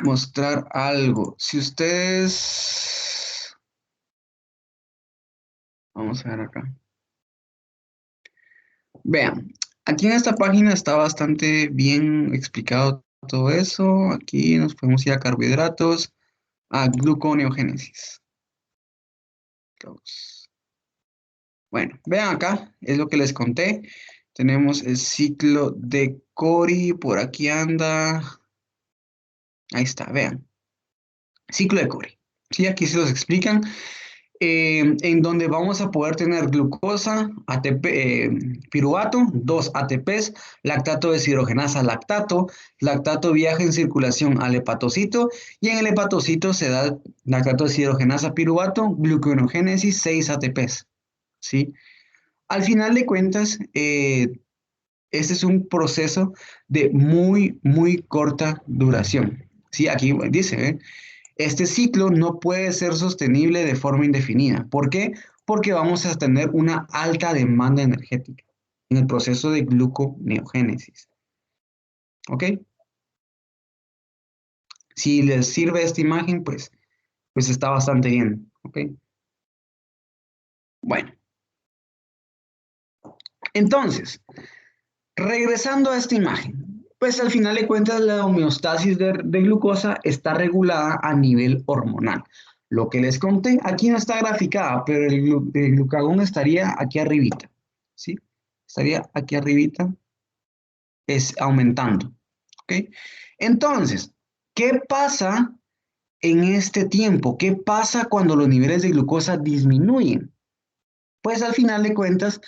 mostrar algo. Si ustedes... Vamos a ver acá. Vean, aquí en esta página está bastante bien explicado todo eso. Aquí nos podemos ir a carbohidratos, a gluconeogénesis. Bueno, vean acá, es lo que les conté. Tenemos el ciclo de Cori, por aquí anda. Ahí está, vean. Ciclo de Cori. Sí, aquí se los explican. En donde vamos a poder tener glucosa, ATP, piruvato, 2 ATPs, lactato deshidrogenasa, lactato viaja en circulación al hepatocito y en el hepatocito se da lactato deshidrogenasa, piruvato, gluconeogénesis, 6 ATPs, ¿sí? Al final de cuentas, este es un proceso de muy, muy corta duración, ¿sí? Aquí dice, este ciclo no puede ser sostenible de forma indefinida. ¿Por qué? Porque vamos a tener una alta demanda energética en el proceso de gluconeogénesis. ¿Ok? Si les sirve esta imagen, pues está bastante bien. ¿Ok? Bueno, entonces, regresando a esta imagen, pues al final de cuentas la homeostasis de glucosa está regulada a nivel hormonal. Lo que les conté, aquí no está graficada, pero el glucagón estaría aquí arribita, ¿sí? Estaría aquí arribita, es aumentando, ¿ok? Entonces, ¿qué pasa en este tiempo? ¿Qué pasa cuando los niveles de glucosa disminuyen? Pues al final de cuentas,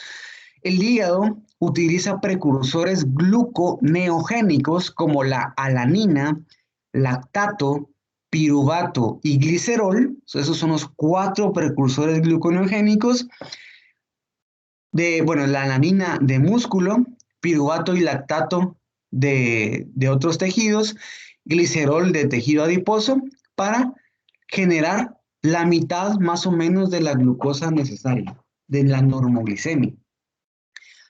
el hígado utiliza precursores gluconeogénicos como la alanina, lactato, piruvato y glicerol. Esos son los 4 precursores gluconeogénicos bueno, la alanina de músculo, piruvato y lactato de otros tejidos, glicerol de tejido adiposo, para generar la mitad más o menos de la glucosa necesaria, de la normoglicemia.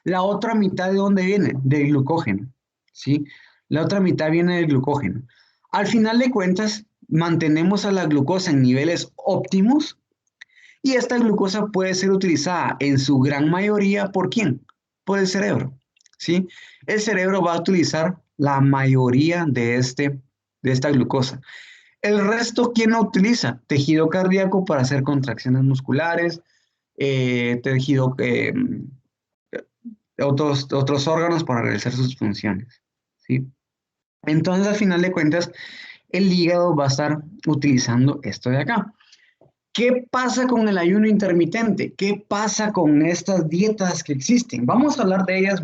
La otra mitad, ¿de dónde viene? Del glucógeno, ¿sí? La otra mitad viene del glucógeno. Al final de cuentas, mantenemos a la glucosa en niveles óptimos y esta glucosa puede ser utilizada en su gran mayoría, ¿por quién? Por el cerebro, ¿sí? El cerebro va a utilizar la mayoría de esta glucosa. El resto, ¿quién lo utiliza? Tejido cardíaco para hacer contracciones musculares, tejido, otros órganos para realizar sus funciones, ¿sí? Entonces, al final de cuentas, el hígado va a estar utilizando esto de acá. ¿Qué pasa con el ayuno intermitente? ¿Qué pasa con estas dietas que existen? Vamos a hablar de ellas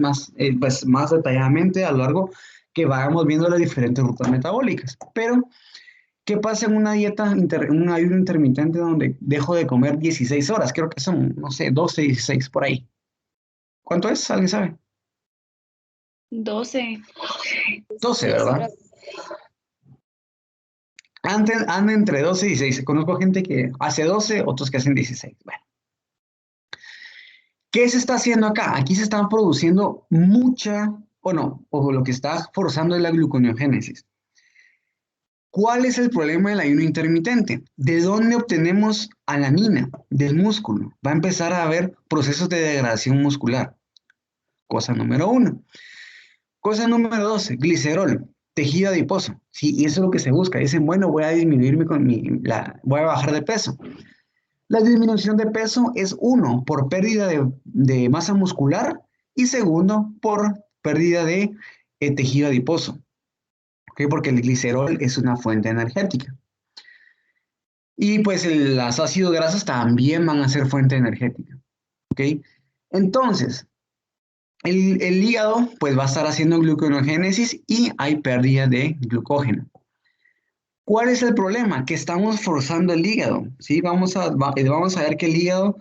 pues, más detalladamente a lo largo que vayamos viendo las diferentes rutas metabólicas. Pero, ¿qué pasa en una dieta, un ayuno intermitente donde dejo de comer 16 horas? Creo que son, no sé, 12, 16 por ahí. ¿Cuánto es? ¿Alguien sabe? 12. 12, 6 ¿verdad? horas. Anda entre 12 y 16. Conozco gente que hace 12, otros que hacen 16. Bueno, ¿qué se está haciendo acá? Aquí se están produciendo o lo que está forzando es la gluconeogénesis. ¿Cuál es el problema del ayuno intermitente? ¿De dónde obtenemos alanina? Del músculo. Va a empezar a haber procesos de degradación muscular. Cosa número 1. Cosa número 2, glicerol, tejido adiposo. Sí, y eso es lo que se busca. Dicen, bueno, voy a disminuirme voy a bajar de peso. La disminución de peso es uno, por pérdida de masa muscular y segundo, por pérdida de tejido adiposo. ¿Ok? Porque el glicerol es una fuente energética. Y pues los ácidos grasos también van a ser fuente energética. ¿Ok? Entonces, el hígado pues va a estar haciendo gluconeogénesis y hay pérdida de glucógeno. ¿Cuál es el problema? Que estamos forzando el hígado, ¿sí? Vamos a ver que el hígado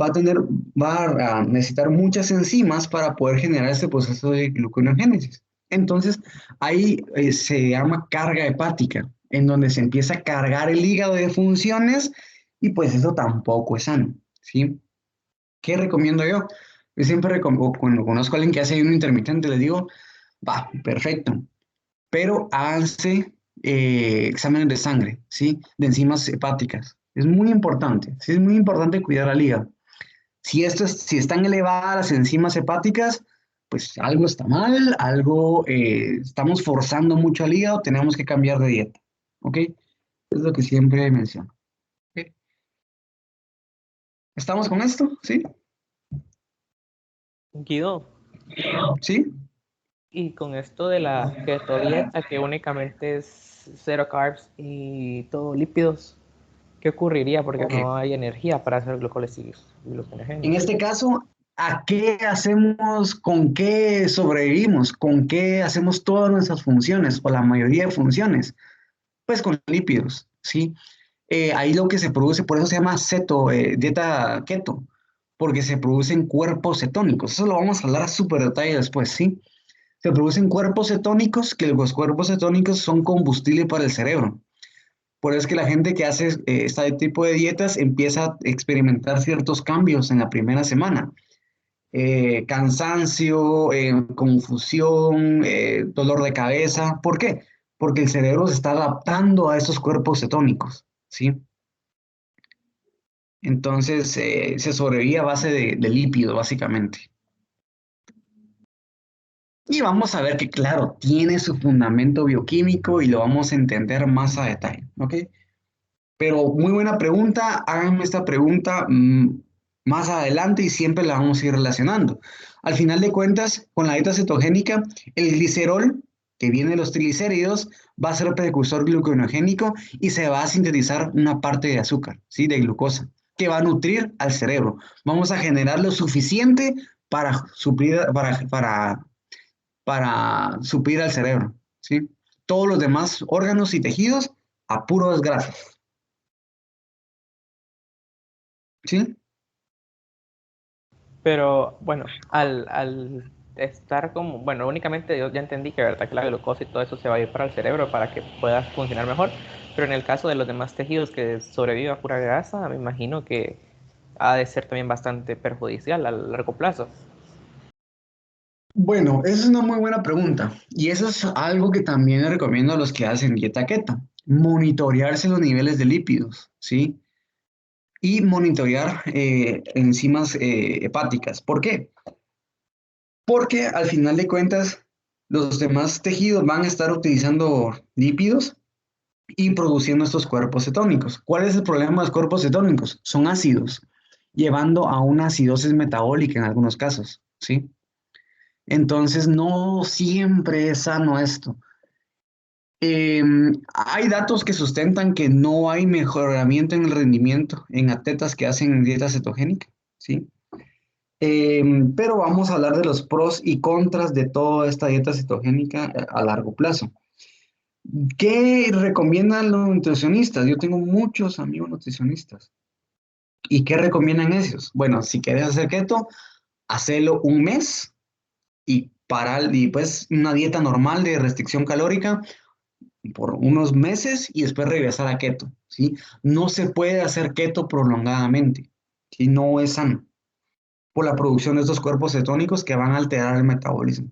va a necesitar muchas enzimas para poder generar este proceso de gluconeogénesis. Entonces, ahí se llama carga hepática, en donde se empieza a cargar el hígado de funciones y pues eso tampoco es sano, ¿sí? ¿Qué recomiendo yo? Yo siempre cuando conozco a alguien que hace ayuno intermitente, les digo, va, perfecto, pero háganse exámenes de sangre, ¿sí? De enzimas hepáticas. Es muy importante, sí, es muy importante cuidar al hígado. Si están elevadas las enzimas hepáticas, pues algo está mal, estamos forzando mucho al hígado, tenemos que cambiar de dieta, ¿ok? Es lo que siempre menciono. ¿Ok? ¿Estamos con esto? ¿Sí? Guido, ¿Sí? y con esto de la keto dieta, que únicamente es cero carbs y todo lípidos, ¿qué ocurriría? Porque Ok. no hay energía para hacer En gluconeogénesis. este caso, ¿a qué hacemos, con qué sobrevivimos, con qué hacemos todas nuestras funciones o la mayoría de funciones? Pues con lípidos, ¿sí? Ahí lo que se produce, por eso se llama dieta keto, porque se producen cuerpos cetónicos. Eso lo vamos a hablar a súper detalle después, ¿sí? Se producen cuerpos cetónicos, que los cuerpos cetónicos son combustible para el cerebro. Por eso es que la gente que hace este tipo de dietas empieza a experimentar ciertos cambios en la primera semana. Cansancio, confusión, dolor de cabeza. ¿Por qué? Porque el cerebro se está adaptando a estos cuerpos cetónicos, ¿sí? Entonces, se sobrevive a base de lípido, básicamente. Y vamos a ver que, claro, tiene su fundamento bioquímico y lo vamos a entender más a detalle, ¿ok? Pero muy buena pregunta, háganme esta pregunta más adelante y siempre la vamos a ir relacionando. Al final de cuentas, con la dieta cetogénica, el glicerol, que viene de los triglicéridos, va a ser precursor gluconeogénico y se va a sintetizar una parte de azúcar, ¿sí? De glucosa, que va a nutrir al cerebro. Vamos a generar lo suficiente para suplir, para suplir al cerebro, ¿sí? Todos los demás órganos y tejidos a puros grasas, ¿sí? Pero bueno, al estar como, bueno, únicamente yo ya entendí que, ¿verdad? Que la glucosa y todo eso se va a ir para el cerebro para que pueda funcionar mejor, pero en el caso de los demás tejidos que sobreviven a pura grasa, me imagino que ha de ser también bastante perjudicial a largo plazo. Bueno, esa es una muy buena pregunta. Y eso es algo que también le recomiendo a los que hacen dieta keto. Monitorearse los niveles de lípidos, ¿sí? Y monitorear enzimas hepáticas. ¿Por qué? Porque al final de cuentas, los demás tejidos van a estar utilizando lípidos y produciendo estos cuerpos cetónicos. ¿Cuál es el problema de los cuerpos cetónicos? Son ácidos, llevando a una acidosis metabólica en algunos casos, ¿sí? Entonces, no siempre es sano esto. Hay datos que sustentan que no hay mejoramiento en el rendimiento en atletas que hacen dieta cetogénica, ¿sí? Pero vamos a hablar de los pros y contras de toda esta dieta cetogénica a largo plazo. ¿Qué recomiendan los nutricionistas? Yo tengo muchos amigos nutricionistas. ¿Y qué recomiendan ellos? Bueno, si quieres hacer keto, hacelo un mes y pues una dieta normal de restricción calórica por unos meses y después regresar a keto, ¿sí? No se puede hacer keto prolongadamente, ¿sí? No es sano por la producción de estos cuerpos cetónicos que van a alterar el metabolismo.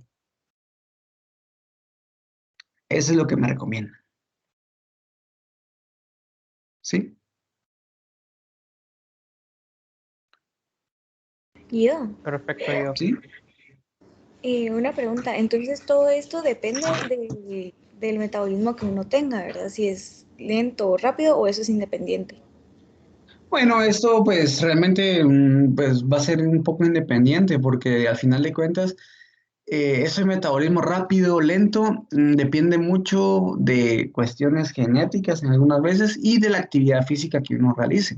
Eso es lo que me recomiendan, ¿sí? Yo, Perfecto, yo. ¿Sí? una pregunta. Entonces, todo esto depende del metabolismo que uno tenga, ¿verdad? Si es lento o rápido o eso es independiente. Bueno, esto pues realmente pues, va a ser un poco independiente porque al final de cuentas ese metabolismo rápido, lento, depende mucho de cuestiones genéticas en algunas veces y de la actividad física que uno realice.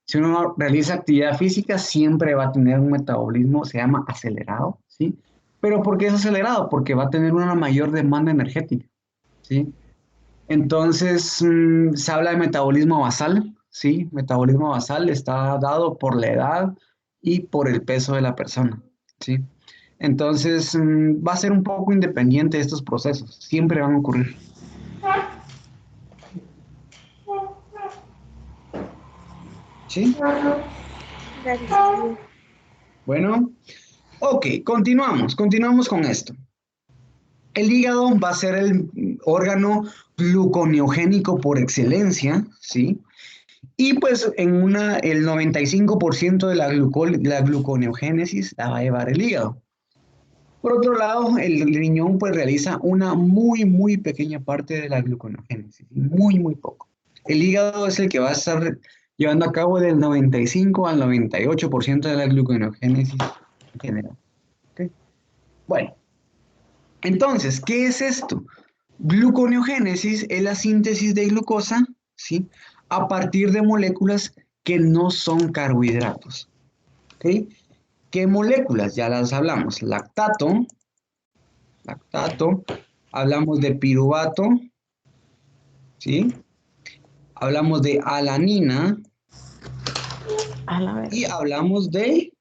Si uno realiza actividad física, siempre va a tener un metabolismo, se llama acelerado, ¿sí? ¿Pero por qué es acelerado? Porque va a tener una mayor demanda energética, ¿sí? Entonces, se habla de metabolismo basal, ¿sí? Metabolismo basal está dado por la edad y por el peso de la persona, ¿sí? Entonces, va a ser un poco independiente de estos procesos, siempre van a ocurrir, ¿sí? Gracias. Bueno, ok, continuamos con esto. El hígado va a ser el órgano gluconeogénico por excelencia, ¿sí? Y pues el 95% de la gluconeogénesis la va a llevar el hígado. Por otro lado, el riñón pues realiza una muy pequeña parte de la gluconeogénesis, muy poco. El hígado es el que va a estar llevando a cabo del 95 al 98% de la gluconeogénesis en general. ¿Ok? Bueno, entonces, ¿qué es esto? Gluconeogénesis es la síntesis de glucosa, ¿sí? A partir de moléculas que no son carbohidratos, ¿ok? ¿Qué moléculas? Ya las hablamos. Lactato, hablamos de piruvato, ¿sí? Hablamos de alanina A la verga. y hablamos de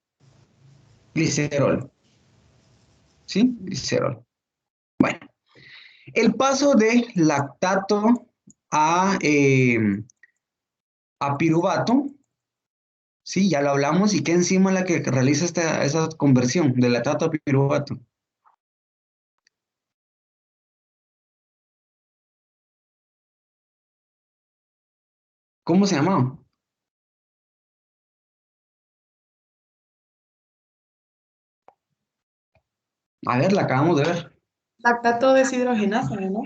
glicerol, ¿sí? Glicerol. Bueno, el paso de lactato a, eh, a piruvato, sí, ya lo hablamos, y qué enzima es la que realiza esa conversión de lactato a piruvato. ¿Cómo se llama? A ver, la acabamos de ver. Lactato deshidrogenasa, ¿no?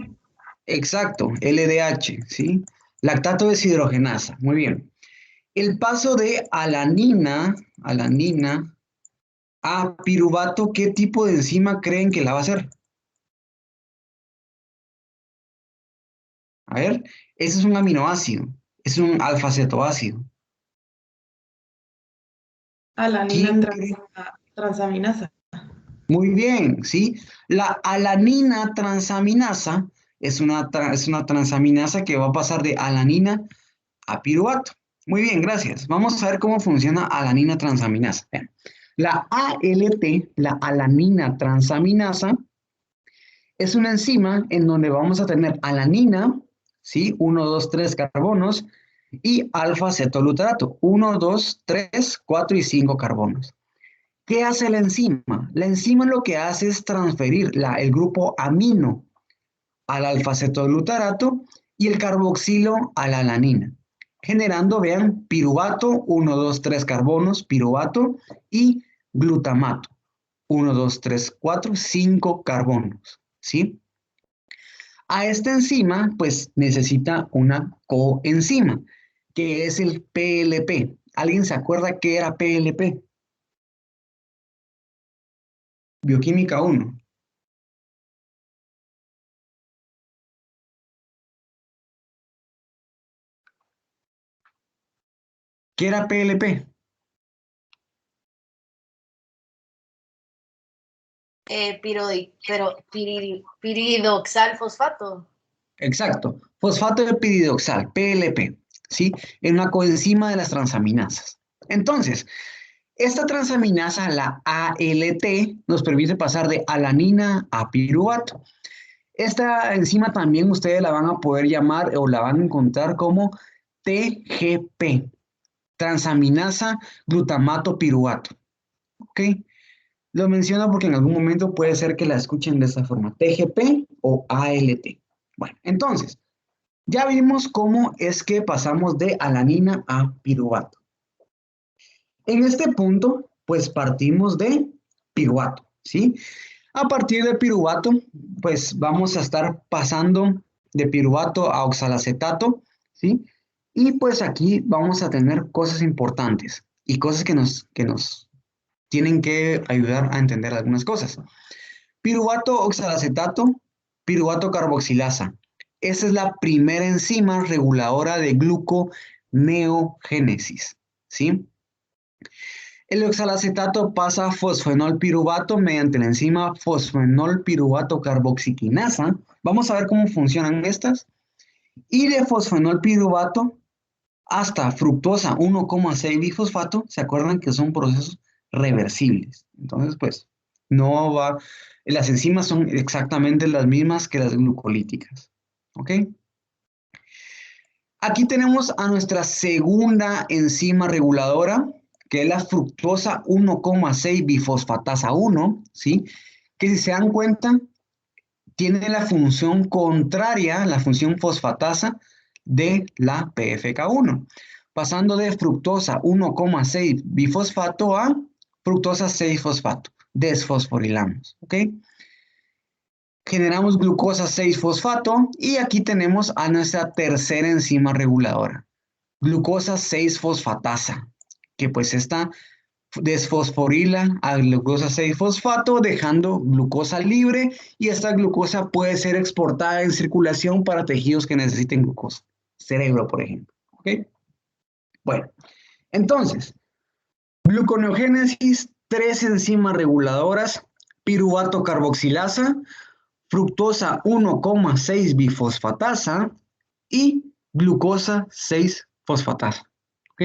Exacto, LDH, ¿sí? Lactato deshidrogenasa, muy bien. El paso de alanina a piruvato, ¿qué tipo de enzima creen que la va a hacer? A ver, ese es un aminoácido, es un alfa-cetoácido. Alanina ¿Quién cree? transaminasa. Muy bien, ¿sí? La alanina transaminasa es es una transaminasa que va a pasar de alanina a piruvato. Muy bien, gracias. Vamos a ver cómo funciona alanina transaminasa. Vean. La ALT, la alanina transaminasa, es una enzima en donde vamos a tener alanina, ¿sí? 1, 2, 3 carbonos, y alfa-cetoluterato, 1, 2, 3, 4 y 5 carbonos. ¿Qué hace la enzima? La enzima lo que hace es transferir el grupo amino al alfa-cetoluterato y el carboxilo a la alanina, generando, vean, piruvato, 1, 2, 3 carbonos, piruvato, y glutamato, 1, 2, 3, 4, 5 carbonos, ¿sí? A esta enzima, pues, necesita una coenzima, que es el PLP. ¿Alguien se acuerda qué era PLP? Bioquímica 1. ¿Qué era PLP? Piridoxal fosfato. Exacto, fosfato de piridoxal, PLP, ¿sí? Es una coenzima de las transaminasas. Entonces, esta transaminasa, la ALT, nos permite pasar de alanina a piruvato. Esta enzima también ustedes la van a poder llamar o la van a encontrar como TGP, transaminasa glutamato piruvato, ¿ok? Lo menciono porque en algún momento puede ser que la escuchen de esta forma, TGP o ALT. Bueno, entonces, ya vimos cómo es que pasamos de alanina a piruvato. En este punto, pues partimos de piruvato, ¿sí? A partir de piruvato, pues vamos a estar pasando de piruvato a oxalacetato, ¿sí? Y pues aquí vamos a tener cosas importantes y cosas que nos tienen que ayudar a entender algunas cosas. Piruvato oxalacetato, piruvato carboxilasa. Esa es la primera enzima reguladora de gluconeogénesis, ¿sí? El oxalacetato pasa a fosfenol piruvato mediante la enzima fosfenol piruvato carboxiquinasa. Vamos a ver cómo funcionan estas. Y de fosfenol piruvato hasta fructosa 1,6 bifosfato, ¿se acuerdan que son procesos reversibles? Entonces, pues, no va, las enzimas son exactamente las mismas que las glucolíticas, ¿ok? Aquí tenemos a nuestra segunda enzima reguladora, que es la fructosa 1,6 bifosfatasa 1, ¿sí? Que si se dan cuenta, tiene la función contraria, la función fosfatasa de la PFK1, pasando de fructosa 1,6 bifosfato a fructosa 6 fosfato, desfosforilamos, ¿ok? Generamos glucosa 6 fosfato y aquí tenemos a nuestra tercera enzima reguladora, glucosa 6 fosfatasa, que pues esta desfosforila a glucosa 6 fosfato dejando glucosa libre y esta glucosa puede ser exportada en circulación para tejidos que necesiten glucosa, cerebro por ejemplo, ¿ok? Bueno, entonces, gluconeogénesis, tres enzimas reguladoras, piruvato carboxilasa, fructosa 1,6 bifosfatasa y glucosa 6 fosfatasa, ¿ok?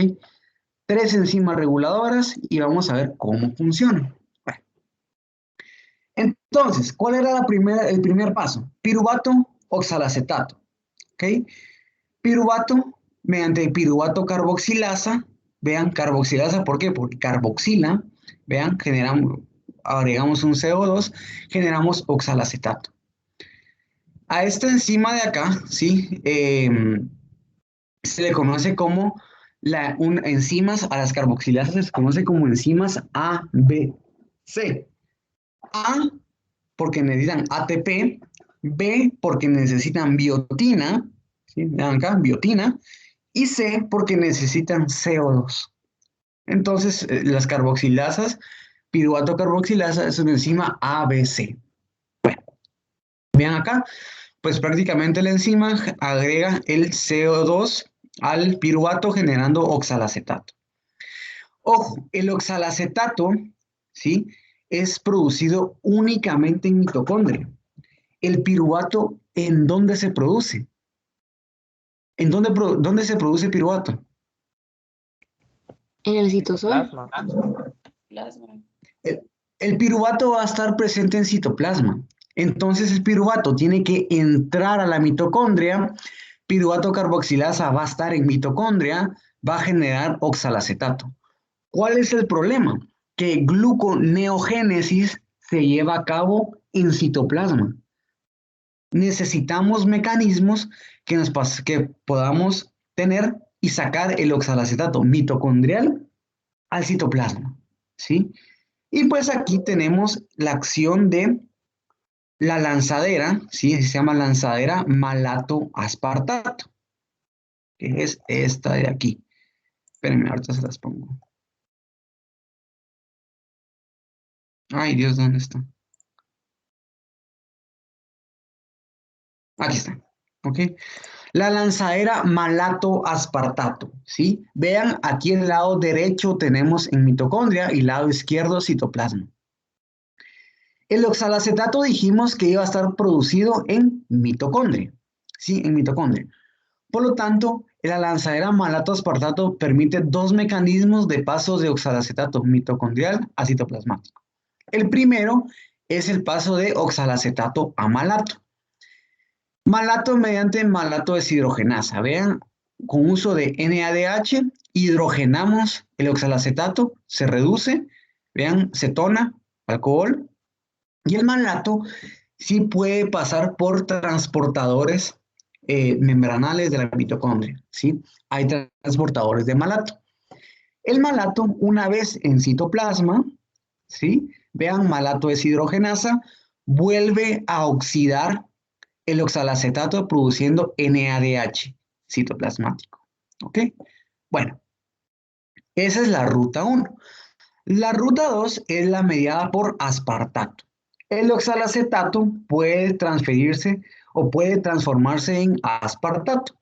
Tres enzimas reguladoras y vamos a ver cómo funcionan. Bueno, entonces, ¿cuál era el primer paso? Piruvato oxalacetato, ¿ok? Piruvato, mediante piruvato carboxilasa, vean, carboxilasa, ¿por qué? Porque carboxila, vean, agregamos un CO2, generamos oxalacetato. A esta enzima de acá, ¿sí? Se le conoce como enzimas a las carboxilasas, se les conoce como enzimas A, B, C. A porque necesitan ATP, B porque necesitan biotina, ¿sí? Vean acá, biotina, y C porque necesitan CO2. Entonces, las carboxilasas, piruvato carboxilasa es una enzima ABC. Bueno, vean acá, pues prácticamente la enzima agrega el CO2 al piruvato generando oxalacetato. Ojo, el oxalacetato, ¿sí? Es producido únicamente en mitocondria. El piruvato, ¿en dónde se produce? ¿En dónde se produce piruvato? En el citosol. Plasma. Plasma. El piruvato va a estar presente en citoplasma. Entonces el piruvato tiene que entrar a la mitocondria. Piruvato carboxilasa va a estar en mitocondria, va a generar oxalacetato. ¿Cuál es el problema? Que gluconeogénesis se lleva a cabo en citoplasma. Necesitamos mecanismos que podamos tener y sacar el oxalacetato mitocondrial al citoplasma, ¿sí? Y pues aquí tenemos la acción de la lanzadera, ¿sí? Se llama lanzadera malato-aspartato, que es esta de aquí. Espérenme, ahorita se las pongo. Ay, Dios, ¿dónde está? Aquí está, ¿ok? La lanzadera malato-aspartato, ¿sí? Vean, aquí el lado derecho tenemos en mitocondria y el lado izquierdo citoplasma. El oxalacetato dijimos que iba a estar producido en mitocondria, ¿sí? En mitocondria. Por lo tanto, la lanzadera malato-aspartato permite dos mecanismos de paso de oxalacetato mitocondrial a citoplasmático. El primero es el paso de oxalacetato a malato. Malato mediante malato deshidrogenasa. Vean, con uso de NADH hidrogenamos el oxalacetato, se reduce, vean, cetona, alcohol, y el malato sí puede pasar por transportadores membranales de la mitocondria, ¿sí? Hay transportadores de malato. El malato, una vez en citoplasma, ¿sí? Vean, malato deshidrogenasa, vuelve a oxidar el oxalacetato produciendo NADH citoplasmático, ¿ok? Bueno, esa es la ruta 1. La ruta 2 es la mediada por aspartato. El oxalacetato puede transferirse o puede transformarse en aspartato.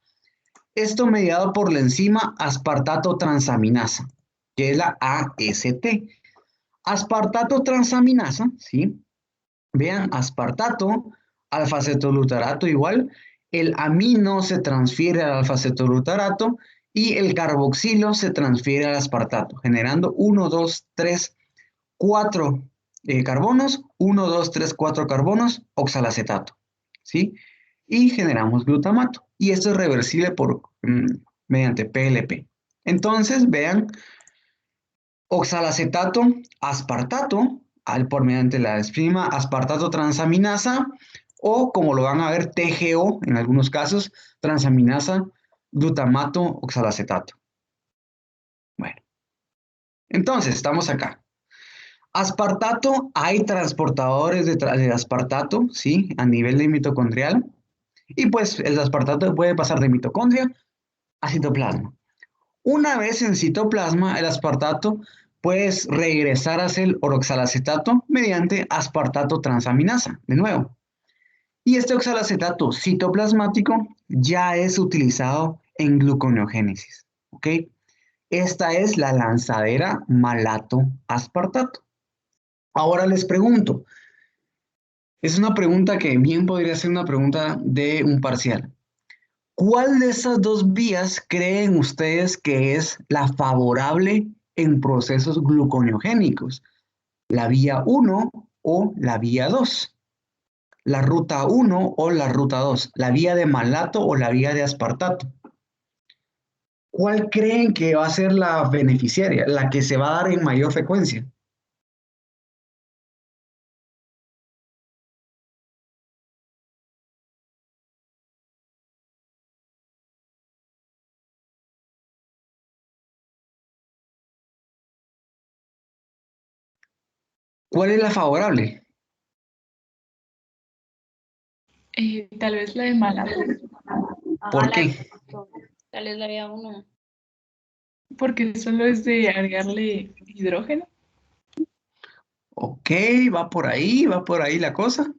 Esto mediado por la enzima aspartato transaminasa, que es la AST. Aspartato transaminasa, ¿sí? Vean, aspartato, alfa-cetoglutarato igual, el amino se transfiere al alfa-cetoglutarato y el carboxilo se transfiere al aspartato, generando 1, 2, 3, 4 carbonos, 1, 2, 3, 4 carbonos, oxalacetato, ¿sí? Y generamos glutamato. Y esto es reversible mediante PLP. Entonces, vean, oxalacetato, aspartato, por mediante la enzima aspartato transaminasa, o como lo van a ver, TGO en algunos casos, transaminasa, glutamato, oxalacetato. Bueno, entonces estamos acá. Aspartato, hay transportadores de aspartato, ¿sí? A nivel de mitocondrial. Y pues el aspartato puede pasar de mitocondria a citoplasma. Una vez en citoplasma, el aspartato puede regresar a ser oxalacetato mediante aspartato transaminasa, de nuevo. Y este oxalacetato citoplasmático ya es utilizado en gluconeogénesis, ¿ok? Esta es la lanzadera malato-aspartato. Ahora les pregunto, es una pregunta que bien podría ser una pregunta de un parcial. ¿Cuál de esas dos vías creen ustedes que es la favorable en procesos gluconeogénicos? ¿La vía 1 o la vía 2? ¿La ruta 1 o la ruta 2? ¿La vía de malato o la vía de aspartato? ¿Cuál creen que va a ser la beneficiaria, la que se va a dar en mayor frecuencia? ¿Cuál es la favorable? Tal vez la de malato, ¿Por qué? Tal vez la vía 1. porque solo es de agregarle hidrógeno. Ok, va por ahí la cosa.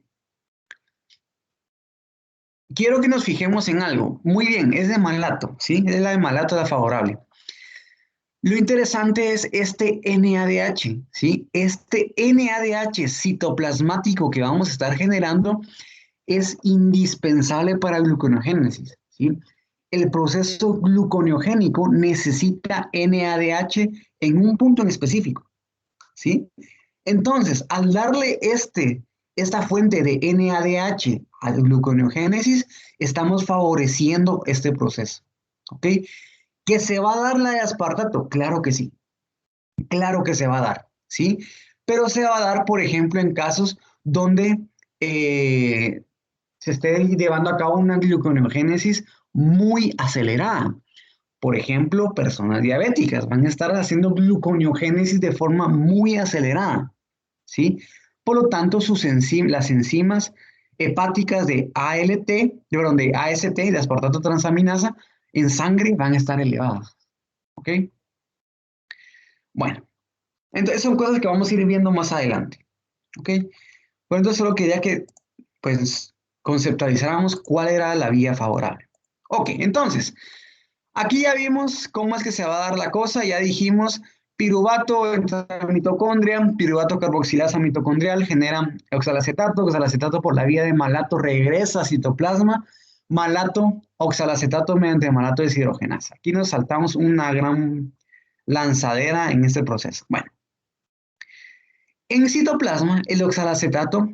Quiero que nos fijemos en algo. Muy bien, es de malato, ¿sí? Es la de malato la favorable. Lo interesante es este NADH, ¿sí? Este NADH citoplasmático que vamos a estar generando es indispensable para la gluconeogénesis, ¿sí? El proceso gluconeogénico necesita NADH en un punto en específico, ¿sí? Entonces, al darle esta fuente de NADH al gluconeogénesis, estamos favoreciendo este proceso, ¿ok? ¿Que se va a dar la de aspartato? Claro que sí, claro que se va a dar, ¿sí? Pero se va a dar, por ejemplo, en casos donde se esté llevando a cabo una gluconeogénesis muy acelerada. Por ejemplo, personas diabéticas van a estar haciendo gluconeogénesis de forma muy acelerada, ¿sí? Por lo tanto, las enzimas hepáticas de de AST, de aspartato transaminasa, en sangre van a estar elevadas, ¿ok? Bueno, entonces son cosas que vamos a ir viendo más adelante, ¿ok? Bueno, entonces solo quería que, pues, conceptualizáramos cuál era la vía favorable. Ok, entonces, aquí ya vimos cómo es que se va a dar la cosa, ya dijimos, piruvato entra a la mitocondria, piruvato carboxilasa mitocondrial genera oxalacetato por la vía de malato regresa a citoplasma, malato, oxalacetato mediante malato deshidrogenasa. Aquí nos saltamos una gran lanzadera en este proceso. Bueno, en citoplasma, el oxalacetato,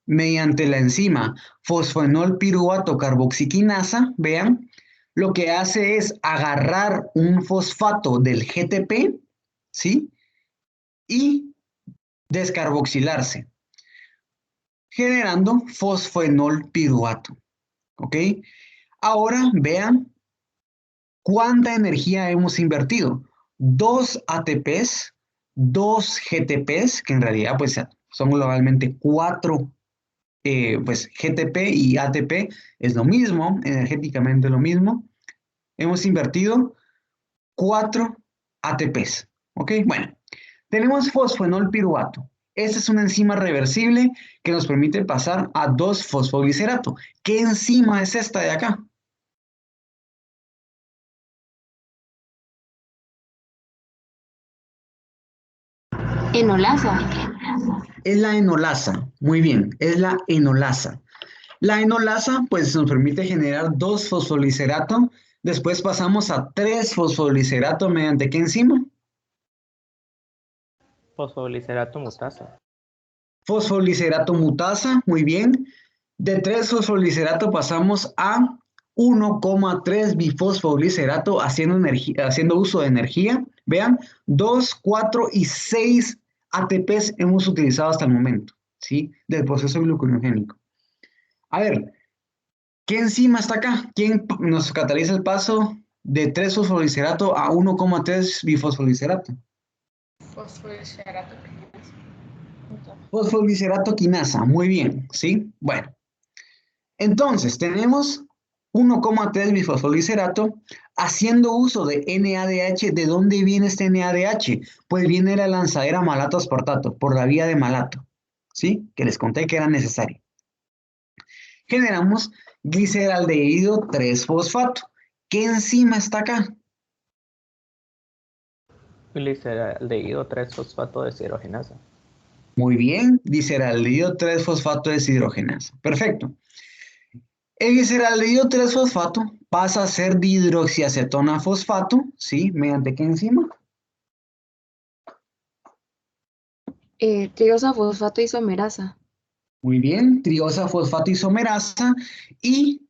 mediante la enzima fosfoenol piruvato carboxiquinasa, vean, lo que hace es agarrar un fosfato del GTP, ¿sí? Y descarboxilarse, generando fosfoenol piruvato, ¿ok? Ahora vean cuánta energía hemos invertido. 2 ATPs, 2 GTPs, que en realidad pues son globalmente 4, pues GTP y ATP es lo mismo, energéticamente lo mismo. Hemos invertido 4 ATPs, ¿ok? Bueno, tenemos fosfoenol piruvato. Esta es una enzima reversible que nos permite pasar a 2-fosfoglicerato. ¿Qué enzima es esta de acá? Enolasa. Es la enolasa, muy bien, es la enolasa. La enolasa pues nos permite generar 2-fosfolicerato, después pasamos a 3-fosfolicerato mediante ¿qué enzima? Fosfolicerato mutasa. Fosfolicerato mutasa, muy bien. De 3-fosfolicerato pasamos a 1,3 bifosfolicerato haciendo uso de energía. Vean, 2, 4 y 6 ATPs hemos utilizado hasta el momento, ¿sí? Del proceso gluconeogénico. A ver, ¿qué enzima está acá? ¿Quién nos cataliza el paso de 3-fosfolicerato a 1,3 bifosfolicerato? Fosfoliserato. Fosfolicerato quinasa, muy bien, ¿sí? Bueno, entonces tenemos 1,3 bifosfolicerato haciendo uso de NADH. ¿De dónde viene este NADH? Pues viene de la lanzadera malato aspartato, por la vía de malato, ¿sí? Que les conté que era necesario. Generamos gliceraldehído 3-fosfato. ¿Qué enzima está acá? Gliceraldehído 3-fosfato deshidrogenasa. Muy bien, gliceraldehído 3-fosfato deshidrogenasa. Perfecto. El gliceraldehído 3-fosfato pasa a ser dihidroxiacetona fosfato, ¿sí? ¿Mediante qué enzima? Triosa fosfato isomerasa. Muy bien, triosa fosfato isomerasa y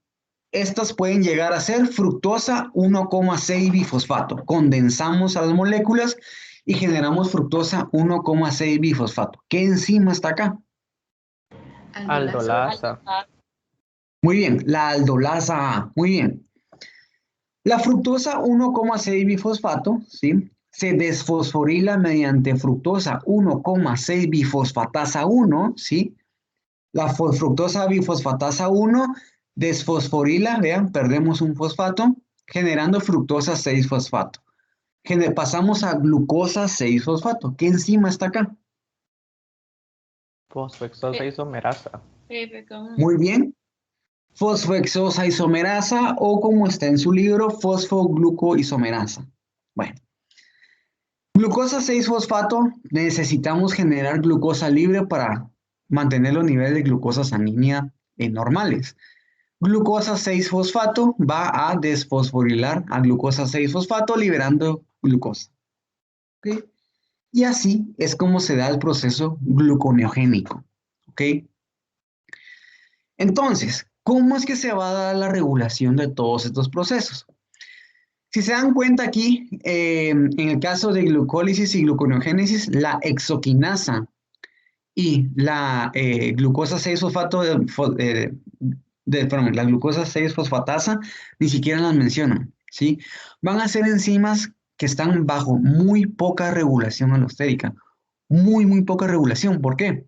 estas pueden llegar a ser fructosa 1,6 bifosfato. Condensamos a las moléculas y generamos fructosa 1,6 bifosfato. ¿Qué enzima está acá? Aldolasa. Muy bien, la aldolasa A. Muy bien. La fructosa 1,6 bifosfato, ¿sí? Se desfosforila mediante fructosa 1,6 bifosfatasa 1, ¿sí? La fructosa bifosfatasa 1 desfosforila, vean, perdemos un fosfato, generando fructosa 6-fosfato. Pasamos a glucosa 6-fosfato. ¿Qué enzima está acá? Fosfohexosa isomerasa. Muy bien. Fosfohexosa isomerasa o como está en su libro, fosfoglucoisomerasa. Bueno. Glucosa 6-fosfato, necesitamos generar glucosa libre para mantener los niveles de glucosa sanguínea normales. Glucosa 6-fosfato va a desfosforilar a glucosa 6-fosfato liberando glucosa. ¿Okay? Y así es como se da el proceso gluconeogénico. ¿Ok? Entonces, ¿cómo es que se va a dar la regulación de todos estos procesos? Si se dan cuenta aquí, en el caso de glucólisis y gluconeogénesis, la exoquinasa y la glucosa 6-fosfato perdón, la glucosa 6-fosfatasa ni siquiera las mencionan, ¿sí? Van a ser enzimas que están bajo muy poca regulación alostérica, muy poca regulación. ¿Por qué?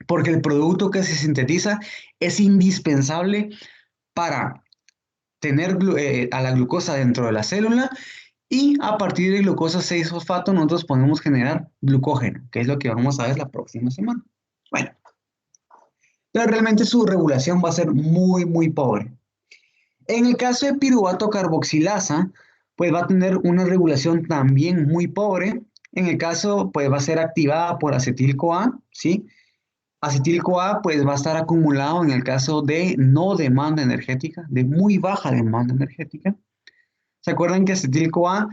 Porque el producto que se sintetiza es indispensable para tener a la glucosa dentro de la célula y a partir de glucosa 6-fosfato nosotros podemos generar glucógeno, que es lo que vamos a ver la próxima semana. Bueno, pero realmente su regulación va a ser muy pobre. En el caso de piruvato carboxilasa, pues va a tener una regulación también muy pobre. En el caso, pues va a ser activada por acetil-CoA, ¿sí? Acetil-CoA, pues va a estar acumulado en el caso de no demanda energética, de muy baja demanda energética. ¿Se acuerdan que acetil-CoA,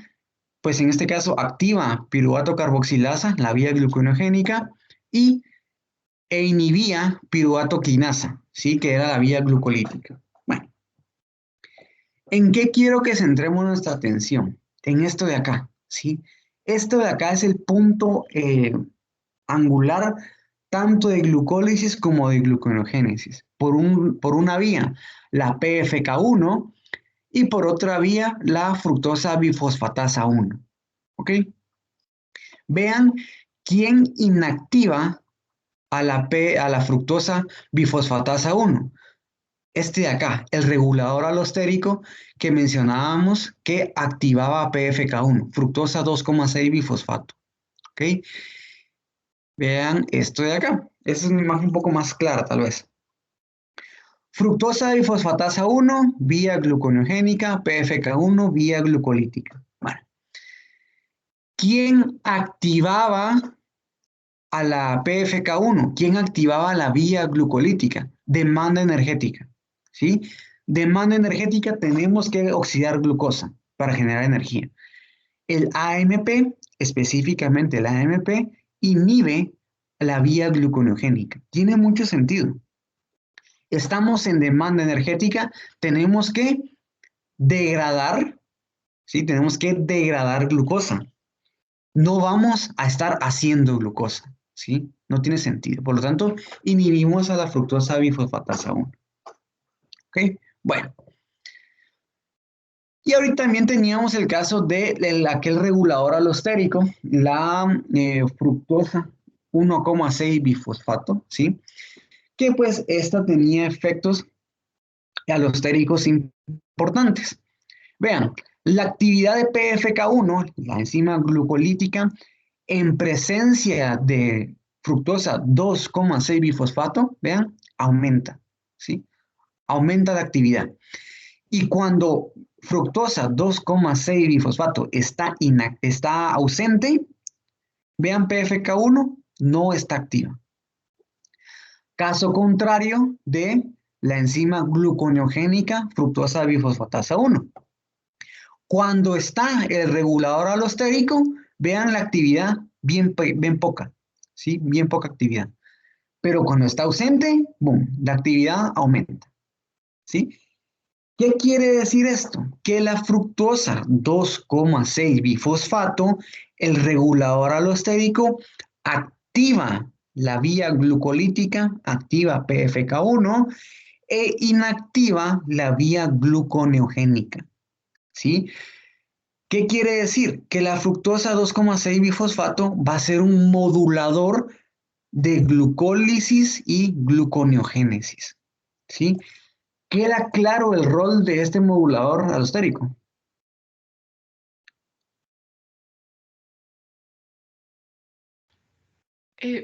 pues en este caso activa piruvato carboxilasa, la vía gluconeogénica, e inhibía piruvato quinasa, ¿sí? Que era la vía glucolítica. Bueno, ¿en qué quiero que centremos nuestra atención? En esto de acá, ¿sí? Esto de acá es el punto angular tanto de glucólisis como de gluconeogénesis. Por una vía, la PFK1, y por otra vía, la fructosa bifosfatasa 1. ¿Ok? Vean quién inactiva a la fructosa bifosfatasa 1. Este de acá, el regulador alostérico que mencionábamos que activaba PFK1, fructosa 2,6 bifosfato. ¿Ok? Vean esto de acá. Esta es una imagen un poco más clara, tal vez. Fructosa bifosfatasa 1, vía gluconeogénica, PFK1, vía glucolítica. Bueno, ¿quién activaba a la PFK1? ¿Quién activaba la vía glucolítica? Demanda energética, ¿sí? Demanda energética, tenemos que oxidar glucosa para generar energía. El AMP, específicamente el AMP, inhibe la vía gluconeogénica. Tiene mucho sentido. Estamos en demanda energética, tenemos que degradar, ¿sí? Tenemos que degradar glucosa. No vamos a estar haciendo glucosa, ¿sí? No tiene sentido. Por lo tanto, inhibimos a la fructosa bifosfatasa 1. ¿Ok? Bueno. Y ahorita también teníamos el caso de aquel regulador alostérico, la fructosa 1,6 bifosfato, ¿sí? Que pues esta tenía efectos alostéricos importantes. Vean, la actividad de PFK1, la enzima glucolítica, en presencia de fructosa 2,6 bifosfato, vean, aumenta, ¿sí? Aumenta la actividad. Y cuando fructosa 2,6 bifosfato está ausente, vean PFK1, no está activa. Caso contrario de la enzima gluconeogénica fructosa bifosfatasa 1. Cuando está el regulador alostérico, vean la actividad bien poca, ¿sí? Bien poca actividad. Pero cuando está ausente, boom, la actividad aumenta, ¿sí? ¿Qué quiere decir esto? Que la fructosa 2,6 bifosfato, el regulador alostérico, activa la vía glucolítica, activa PFK1 e inactiva la vía gluconeogénica, ¿sí? ¿Qué quiere decir? Que la fructosa 2,6 bifosfato va a ser un modulador de glucólisis y gluconeogénesis, ¿sí? ¿Queda claro el rol de este modulador alostérico?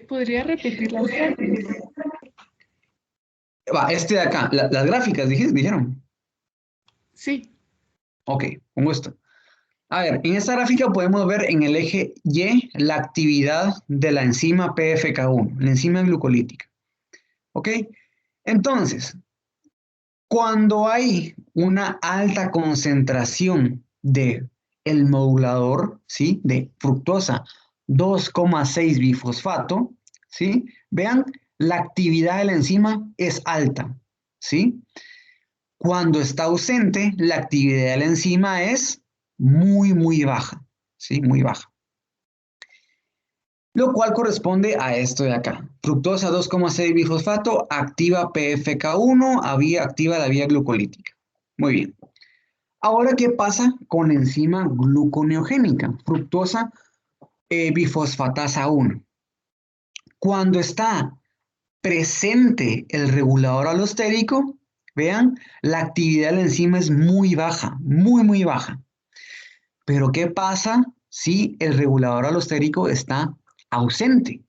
¿Podría repetir las gráficas? Va, este de acá, las gráficas, dijeron. Sí. Ok, con gusto. A ver, en esta gráfica podemos ver en el eje Y la actividad de la enzima PFK1, la enzima glucolítica. ¿Ok? Entonces, cuando hay una alta concentración de el modulador, ¿sí? De fructosa 2,6 bifosfato, ¿sí? Vean, la actividad de la enzima es alta, ¿sí? Cuando está ausente, la actividad de la enzima es muy baja, ¿sí? Muy baja. Lo cual corresponde a esto de acá. Fructosa 2,6 bifosfato activa PFK1, activa la vía glucolítica. Muy bien. Ahora, ¿qué pasa con la enzima gluconeogénica? Fructosa bifosfatasa 1. Cuando está presente el regulador alostérico, vean, la actividad de la enzima es muy baja, muy baja. Pero ¿qué pasa si el regulador alostérico está ausente?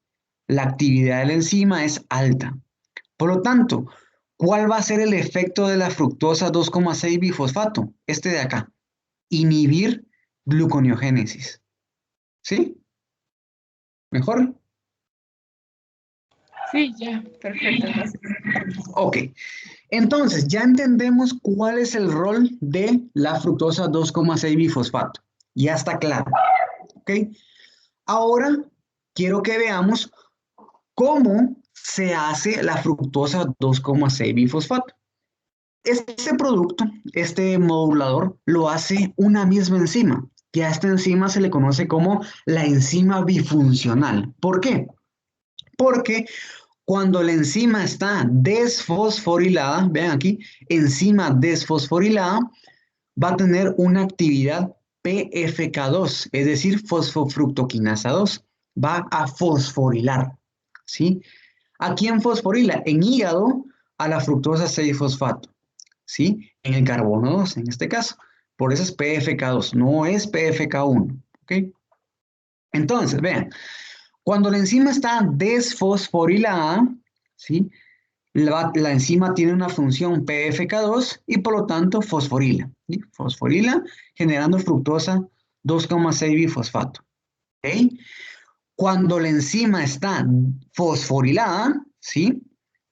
La actividad de la enzima es alta. Por lo tanto, ¿cuál va a ser el efecto de la fructosa 2,6 bifosfato? Este de acá. Inhibir gluconeogénesis. ¿Sí? ¿Mejor? Sí, ya, perfecto, gracias. Ok. Entonces, ya entendemos cuál es el rol de la fructosa 2,6 bifosfato. Ya está claro. ¿Ok? Ahora, quiero que veamos cómo se hace la fructosa 2,6 bifosfato. Este producto, este modulador, lo hace una misma enzima, que a esta enzima se le conoce como la enzima bifuncional. ¿Por qué? Porque cuando la enzima está desfosforilada, vean aquí, enzima desfosforilada, va a tener una actividad PFK2, es decir, fosfofructoquinasa 2. Va a fosforilar, ¿sí? ¿A quién fosforila? En hígado, a la fructosa 6-fosfato, ¿sí? En el carbono 2, en este caso. Por eso es PFK2, no es PFK1, ¿ok? Entonces, vean, cuando la enzima está desfosforilada, ¿sí? La enzima tiene una función PFK2 y por lo tanto fosforila, ¿sí? Fosforila generando fructosa 2,6 bifosfato, ¿ok? Cuando la enzima está fosforilada, ¿sí?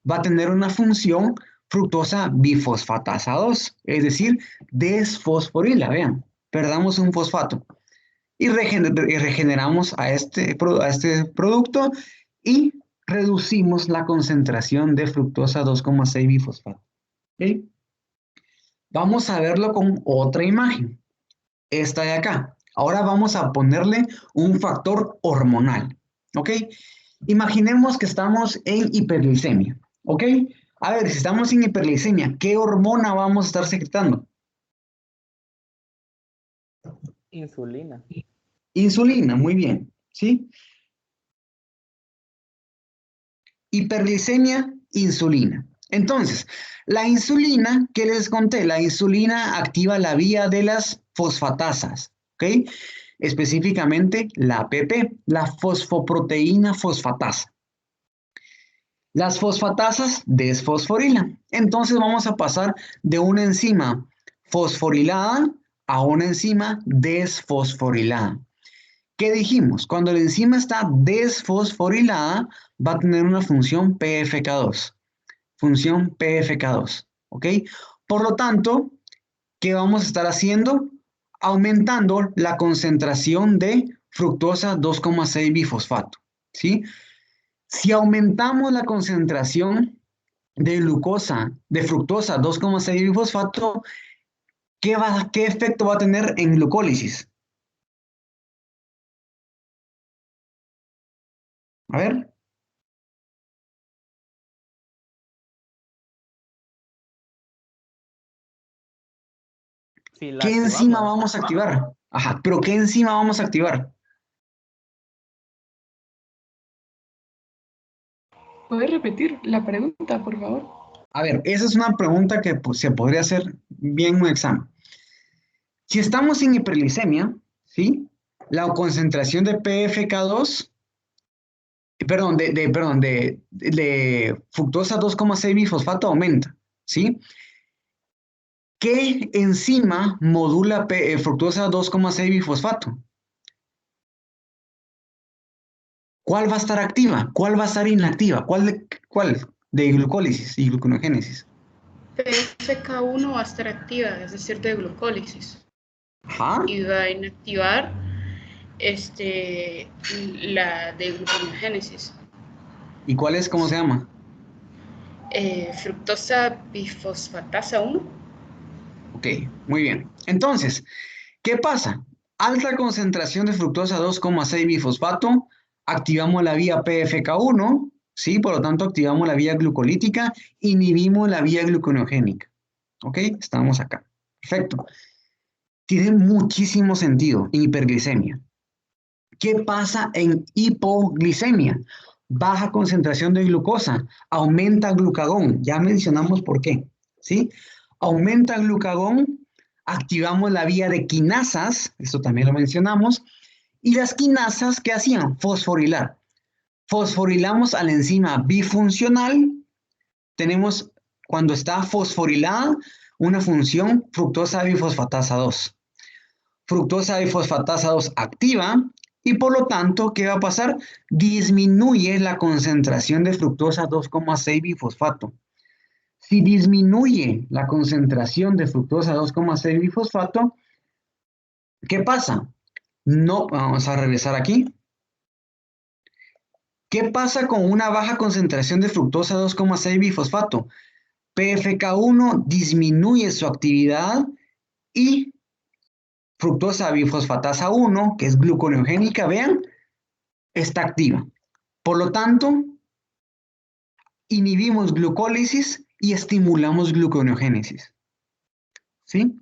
Va a tener una función fructosa bifosfatasa 2, es decir, desfosforila, vean, perdamos un fosfato y regeneramos a este producto y reducimos la concentración de fructosa 2,6 bifosfato. ¿Okay? Vamos a verlo con otra imagen, esta de acá. Ahora vamos a ponerle un factor hormonal, ¿ok? Imaginemos que estamos en hiperglicemia, ¿ok? A ver, si estamos en hiperglicemia, ¿qué hormona vamos a estar secretando? Insulina. Insulina, muy bien, ¿sí? Hiperglicemia, insulina. Entonces, la insulina, ¿qué les conté? La insulina activa la vía de las fosfatasas, ¿ok? Específicamente la APP, la fosfoproteína fosfatasa. Las fosfatasas desfosforilan. Entonces vamos a pasar de una enzima fosforilada a una enzima desfosforilada. ¿Qué dijimos? Cuando la enzima está desfosforilada, va a tener una función PFK2. Función PFK2. ¿Ok? Por lo tanto, ¿qué vamos a estar haciendo? Aumentando la concentración de fructosa 2,6 bifosfato. ¿Sí? Si aumentamos la concentración de glucosa, de fructosa 2,6 bifosfato, ¿qué efecto va a tener en glucólisis? A ver. Si la ¿Qué enzima activamos, vamos a activar? Ajá, pero ¿qué enzima vamos a activar? ¿Puedes repetir la pregunta, por favor? A ver, esa es una pregunta que pues, se podría hacer bien en un examen. Si estamos en hiperglicemia, ¿sí? La concentración de PFK2, de fructosa 2,6 bifosfato aumenta, ¿sí? ¿Qué enzima modula fructosa 2,6 bifosfato? ¿Cuál va a estar activa? ¿Cuál va a estar inactiva? ¿Cuál? De glucólisis y gluconeogénesis. PFK1 va a estar activa, es decir, de glucólisis. Ajá. Y va a inactivar la de gluconeogénesis. ¿Y cuál es? ¿Cómo se llama? Fructosa bifosfatasa 1. Ok, muy bien. Entonces, ¿qué pasa? Alta concentración de fructosa 2,6 bifosfato, activamos la vía PFK1, ¿sí? Por lo tanto, activamos la vía glucolítica, inhibimos la vía gluconeogénica. ¿Ok? Estamos acá. Perfecto. Tiene muchísimo sentido en hiperglicemia. ¿Qué pasa en hipoglicemia? Baja concentración de glucosa, aumenta glucagón. Ya mencionamos por qué, ¿sí? Aumenta glucagón, activamos la vía de quinasas, esto también lo mencionamos, y las quinasas, ¿qué hacían? Fosforilar. Fosforilamos a la enzima bifuncional, tenemos, cuando está fosforilada, una función fructosa bifosfatasa 2. Fructosa bifosfatasa 2 activa y por lo tanto, ¿qué va a pasar? Disminuye la concentración de fructosa 2,6 bifosfato. Si disminuye la concentración de fructosa 2,6 bifosfato, ¿qué pasa? No, vamos a regresar aquí. ¿Qué pasa con una baja concentración de fructosa 2,6 bifosfato? PFK1 disminuye su actividad y fructosa bifosfatasa 1, que es gluconeogénica, vean, está activa. Por lo tanto, inhibimos glucólisis y estimulamos gluconeogénesis. ¿Sí?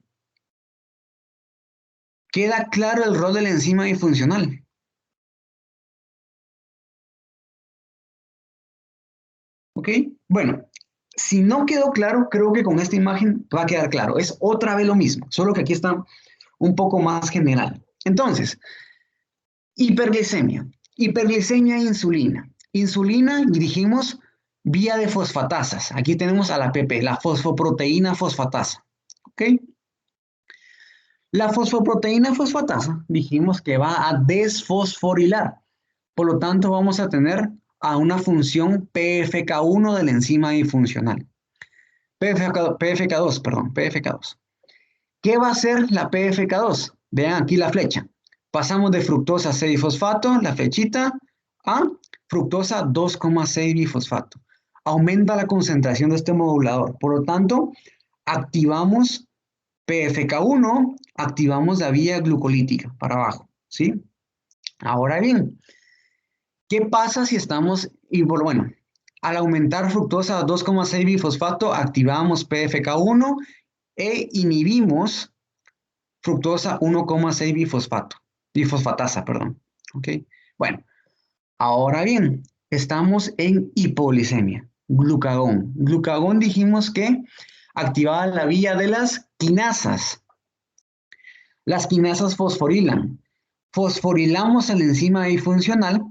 ¿Queda claro el rol de la enzima disfuncional? ¿Ok? Bueno, si no quedó claro, creo que con esta imagen va a quedar claro. Es otra vez lo mismo, solo que aquí está un poco más general. Entonces, hiperglicemia. Hiperglicemia e insulina. Insulina, dijimos, vía de fosfatasas. Aquí tenemos a la PP, la fosfoproteína fosfatasa. ¿Ok? La fosfoproteína fosfatasa, dijimos que va a desfosforilar. Por lo tanto, vamos a tener a una función PFK1 de la enzima disfuncional. PFK2, perdón, PFK2. ¿Qué va a hacer la PFK2? Vean aquí la flecha. Pasamos de fructosa 6 bifosfato, la flechita, a fructosa 2,6 bifosfato. Aumenta la concentración de este modulador. Por lo tanto, activamos PFK1, activamos la vía glucolítica para abajo, ¿sí? Ahora bien, ¿qué pasa si estamos, y bueno, al aumentar fructosa 2,6 bifosfato, activamos PFK1 e inhibimos fructosa 1,6 bifosfato, bifosfatasa, perdón. ¿Ok? Bueno, ahora bien, estamos en hipoglicemia. Glucagón. Glucagón dijimos que activaba la vía de las quinasas. Las quinasas fosforilan. Fosforilamos a la enzima disfuncional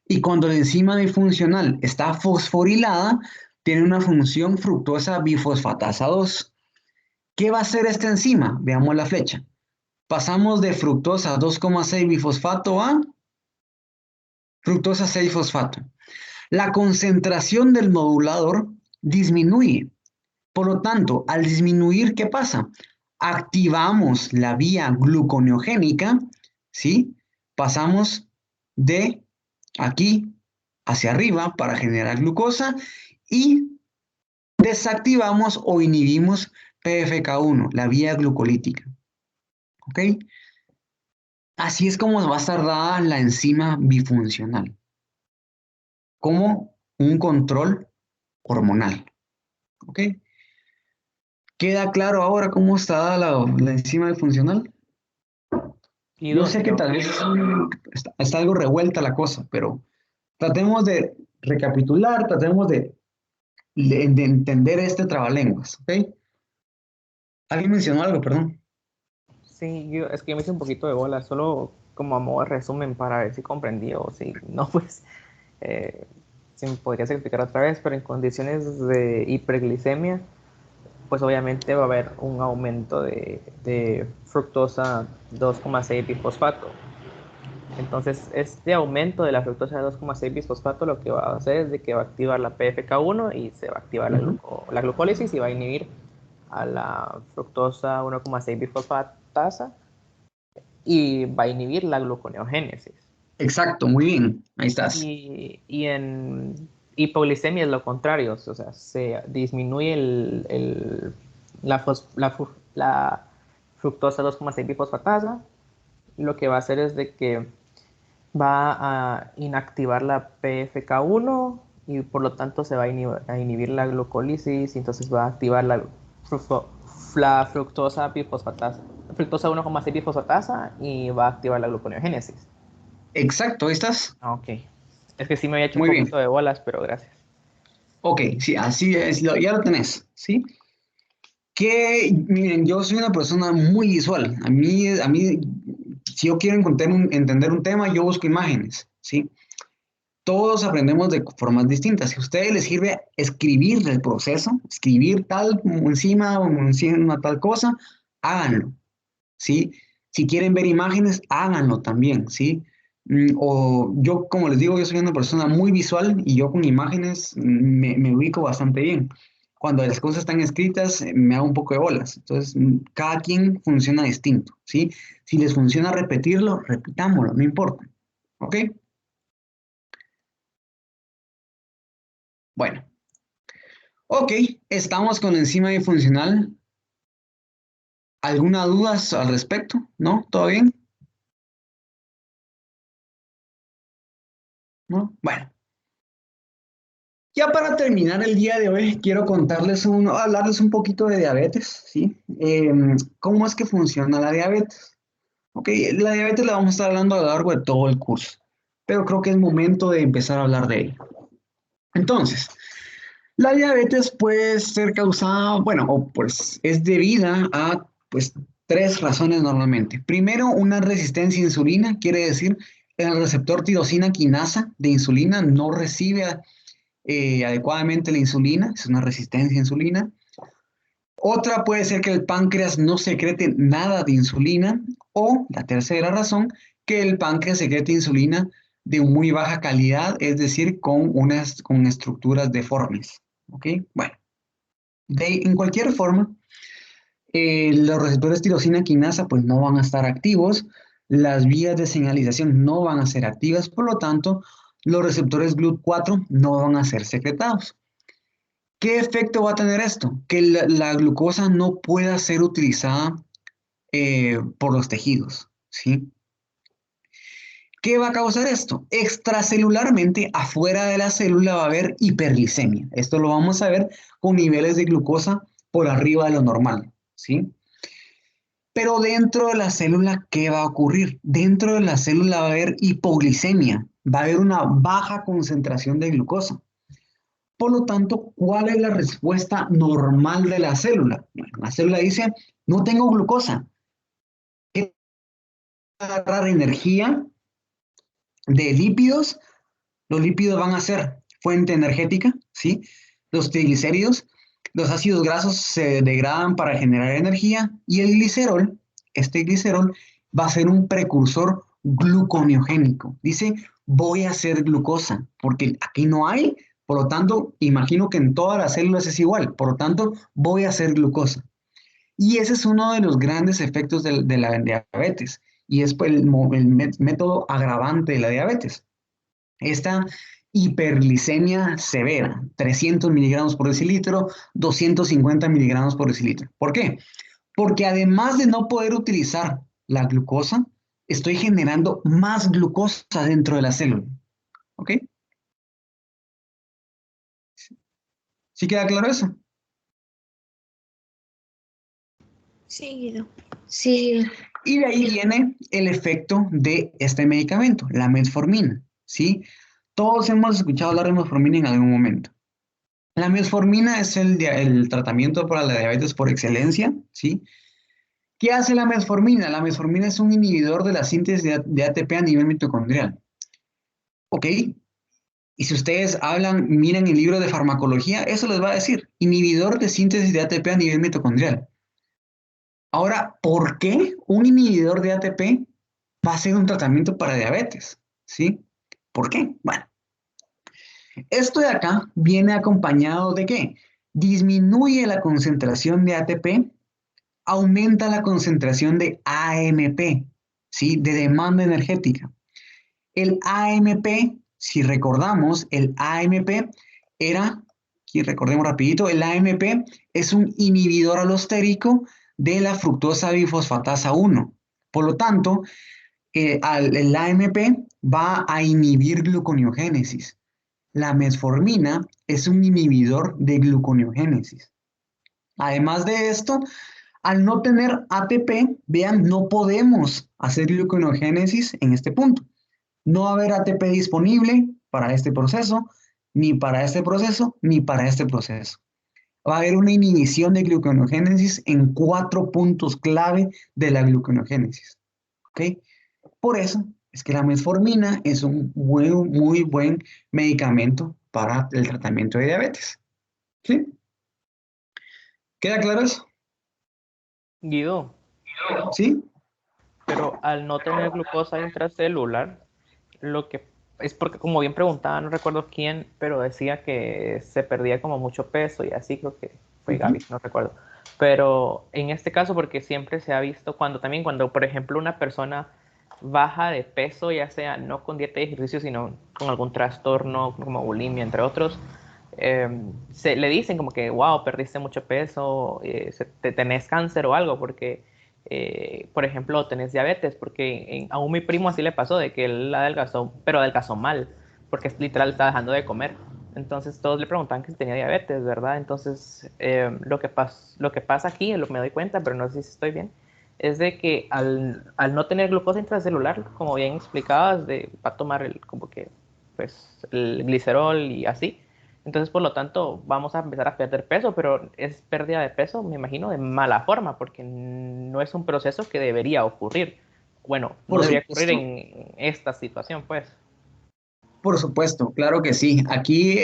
y cuando la enzima disfuncional está fosforilada, tiene una función fructosa bifosfatasa 2. ¿Qué va a hacer esta enzima? Veamos la flecha. Pasamos de fructosa 2,6 bifosfato a fructosa 6 fosfato. La concentración del modulador disminuye. Por lo tanto, al disminuir, ¿qué pasa? Activamos la vía gluconeogénica, ¿sí? Pasamos de aquí hacia arriba para generar glucosa y desactivamos o inhibimos PFK1, la vía glucolítica. ¿Ok? Así es como va a estar dada la enzima bifuncional, como un control hormonal. ¿Ok? ¿Queda claro ahora cómo está dada la enzima bifuncional? Y Yo sé que tal vez está algo revuelta la cosa, pero tratemos de recapitular, tratemos de entender este trabalenguas, ¿ok? ¿Alguien mencionó algo, perdón? sí, es que yo me hice un poquito de bola, solo como a modo de resumen para ver si comprendí o si no, pues eh, si me podrías explicar otra vez, pero en condiciones de hiperglicemia, pues obviamente va a haber un aumento de fructosa 2,6 bifosfato. Entonces, este aumento de la fructosa 2,6 bisfosfato lo que va a hacer es de que va a activar la PFK1 y se va a activar la glucólisis y va a inhibir a la fructosa 1,6 bisfosfatasa y va a inhibir la gluconeogénesis. Exacto, muy bien. Ahí estás. Y en hipoglicemia es lo contrario, o sea, se disminuye la fructosa 2,6 bifosfatasa. Lo que va a hacer es de que va a inactivar la PFK1 y por lo tanto se va a inhibir la glucólisis y entonces va a activar la fructosa bifosfatasa, fructosa 1,6 bifosfatasa y va a activar la gluconeogénesis. Exacto, ahí estás. Ok. Es que sí me había hecho un Muy bien. poquito de bolas, pero gracias. Ok, sí, así es, ya lo tenés, ¿sí? Que, miren, yo soy una persona muy visual. A mí, si yo quiero entender un tema, yo busco imágenes, ¿sí? Todos aprendemos de formas distintas. Si a ustedes les sirve escribir el proceso, escribir tal o encima tal cosa, háganlo, ¿sí? Si quieren ver imágenes, háganlo también, ¿sí? O yo, como les digo, yo soy una persona muy visual y yo con imágenes me ubico bastante bien. Cuando las cosas están escritas, me hago un poco de bolas. Entonces, cada quien funciona distinto, ¿sí? Si les funciona repetirlo, repitámoslo, no importa, ¿ok? Bueno, ok, estamos con la enzima disfuncional. ¿Alguna duda al respecto? ¿No? ¿Todo bien? ¿No? Bueno. Ya para terminar el día de hoy, quiero hablarles un poquito de diabetes, ¿sí? ¿Cómo es que funciona la diabetes? Ok, la diabetes la vamos a estar hablando a lo largo de todo el curso, pero creo que es momento de empezar a hablar de ella. Entonces, la diabetes puede ser causada, bueno, o pues es debida a, pues, tres razones normalmente. Primero, una resistencia a insulina, quiere decir el receptor tirosina quinasa de insulina no recibe adecuadamente la insulina, es una resistencia a insulina. Otra puede ser que el páncreas no secrete nada de insulina, o la tercera razón, que el páncreas secrete insulina de muy baja calidad, es decir, con estructuras deformes. ¿Ok? Bueno, en cualquier forma, los receptores tirosina quinasa pues no van a estar activos, las vías de señalización no van a ser activas, por lo tanto, los receptores GLUT4 no van a ser secretados. ¿Qué efecto va a tener esto? Que la glucosa no pueda ser utilizada por los tejidos, ¿sí? ¿Qué va a causar esto? Extracelularmente, afuera de la célula va a haber hiperglicemia. Esto lo vamos a ver con niveles de glucosa por arriba de lo normal, ¿sí? Pero dentro de la célula, ¿qué va a ocurrir? Dentro de la célula va a haber hipoglicemia, va a haber una baja concentración de glucosa. Por lo tanto, ¿cuál es la respuesta normal de la célula? Bueno, la célula dice, no tengo glucosa. ¿Qué va a agarrar energía de lípidos? Los lípidos van a ser fuente energética, ¿sí? Los triglicéridos, los ácidos grasos se degradan para generar energía y el glicerol, este glicerol, va a ser un precursor gluconeogénico. Dice, voy a hacer glucosa, porque aquí no hay, por lo tanto, imagino que en todas las células es igual, por lo tanto, voy a hacer glucosa. Y ese es uno de los grandes efectos de la diabetes, y es pues, el método agravante de la diabetes. Esta hiperglicemia severa, 300 miligramos por decilitro, 250 miligramos por decilitro. ¿Por qué? Porque además de no poder utilizar la glucosa, estoy generando más glucosa dentro de la célula. ¿Ok? ¿Sí queda claro eso? Sí, Guido. Sí, Y de ahí viene el efecto de este medicamento, la metformina, ¿sí? Todos hemos escuchado hablar de metformina en algún momento. La metformina es el tratamiento para la diabetes por excelencia, ¿sí? ¿Qué hace la metformina? La metformina es un inhibidor de la síntesis de ATP a nivel mitocondrial. ¿Ok? Y si ustedes miran el libro de farmacología, eso les va a decir, inhibidor de síntesis de ATP a nivel mitocondrial. Ahora, ¿por qué un inhibidor de ATP va a ser un tratamiento para diabetes? ¿Sí? ¿Por qué? Bueno, esto de acá viene acompañado de ¿qué? Disminuye la concentración de ATP, aumenta la concentración de AMP, ¿sí? De demanda energética. El AMP, si recordamos, el AMP era, aquí recordemos rapidito, el AMP es un inhibidor alostérico de la fructosa bifosfatasa 1. Por lo tanto, el AMP va a inhibir gluconeogénesis. La metformina es un inhibidor de gluconeogénesis. Además de esto, al no tener ATP, vean, no podemos hacer gluconeogénesis en este punto. No va a haber ATP disponible para este proceso, ni para este proceso, ni para este proceso. Va a haber una inhibición de gluconeogénesis en 4 puntos clave de la gluconeogénesis. ¿Ok? Por eso es que la metformina es un muy buen medicamento para el tratamiento de diabetes. ¿Sí? ¿Queda claro eso? Guido, ¿Sí? pero al no tener glucosa intracelular, lo que es porque, como bien preguntaba, no recuerdo quién, pero decía que se perdía como mucho peso y así creo que fue Gaby, no recuerdo. Pero en este caso, porque siempre se ha visto cuando, por ejemplo, una persona baja de peso, ya sea no con dieta y ejercicio, sino con algún trastorno como bulimia, entre otros, se le dicen como que, wow, perdiste mucho peso, tenés cáncer o algo, porque por ejemplo, tenés diabetes, porque a mi primo así le pasó, de que él adelgazó, pero adelgazó mal, porque literal está dejando de comer. Entonces todos le preguntaban que si tenía diabetes, ¿verdad? Entonces lo que pasa aquí, lo que me doy cuenta, pero no sé si estoy bien, es de que al no tener glucosa intracelular, como bien explicabas, va a tomar como que, pues, el glicerol y así. Entonces, por lo tanto, vamos a empezar a perder peso, pero es pérdida de peso, me imagino, de mala forma, porque no es un proceso que debería ocurrir. Bueno, no Por debería ocurrir supuesto. en esta situación, pues. Por supuesto, claro que sí. Aquí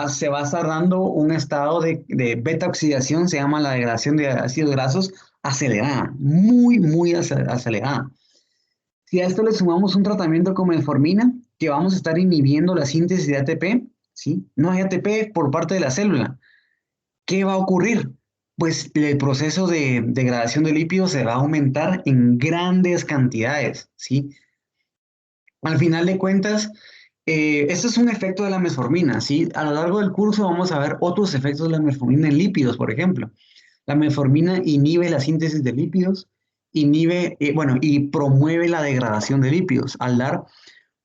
se va a estar dando un estado de beta-oxidación, se llama la degradación de ácidos grasos acelerada, muy acelerada. Si a esto le sumamos un tratamiento como metformina, que vamos a estar inhibiendo la síntesis de ATP, ¿sí? No hay ATP por parte de la célula. ¿Qué va a ocurrir? Pues el proceso de degradación de lípidos se va a aumentar en grandes cantidades, ¿sí? Al final de cuentas, esto es un efecto de la metformina, ¿sí? A lo largo del curso vamos a ver otros efectos de la metformina en lípidos, por ejemplo. La metformina inhibe la síntesis de lípidos, y promueve la degradación de lípidos al dar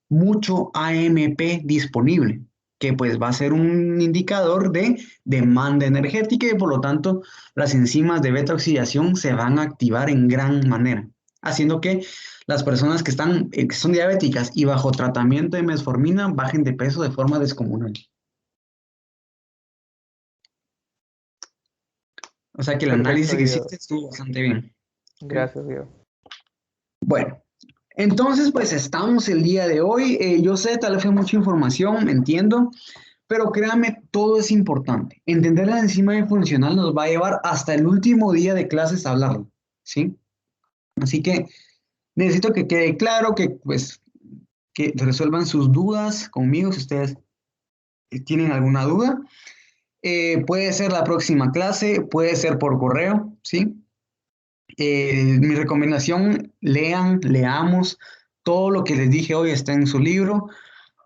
mucho AMP disponible, que pues va a ser un indicador de demanda energética y por lo tanto las enzimas de beta oxidación se van a activar en gran manera, haciendo que las personas que son diabéticas y bajo tratamiento de metformina bajen de peso de forma descomunal. O sea que el análisis Perfecto, que Guido. hiciste estuvo bastante bien. Gracias, Guido. Bueno, entonces pues estamos el día de hoy. Yo sé, tal vez fue mucha información, entiendo, pero créanme, todo es importante. Entender la enzima funcional nos va a llevar hasta el último día de clases a hablarlo, ¿sí? Así que necesito que quede claro que resuelvan sus dudas conmigo si ustedes tienen alguna duda. Puede ser la próxima clase, puede ser por correo, ¿sí? Mi recomendación, leamos, todo lo que les dije hoy está en su libro,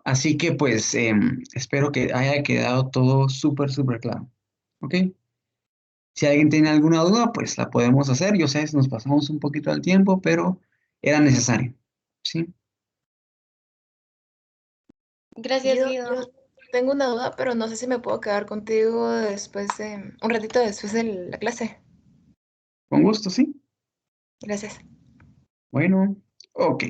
así que pues espero que haya quedado todo súper claro, ¿ok? Si alguien tiene alguna duda, pues la podemos hacer, yo sé, nos pasamos un poquito del tiempo, pero era necesario, ¿sí? Gracias, Guido. Yo tengo una duda, pero no sé si me puedo quedar contigo después un ratito después de la clase. Con gusto, ¿sí? Gracias. Bueno, ok.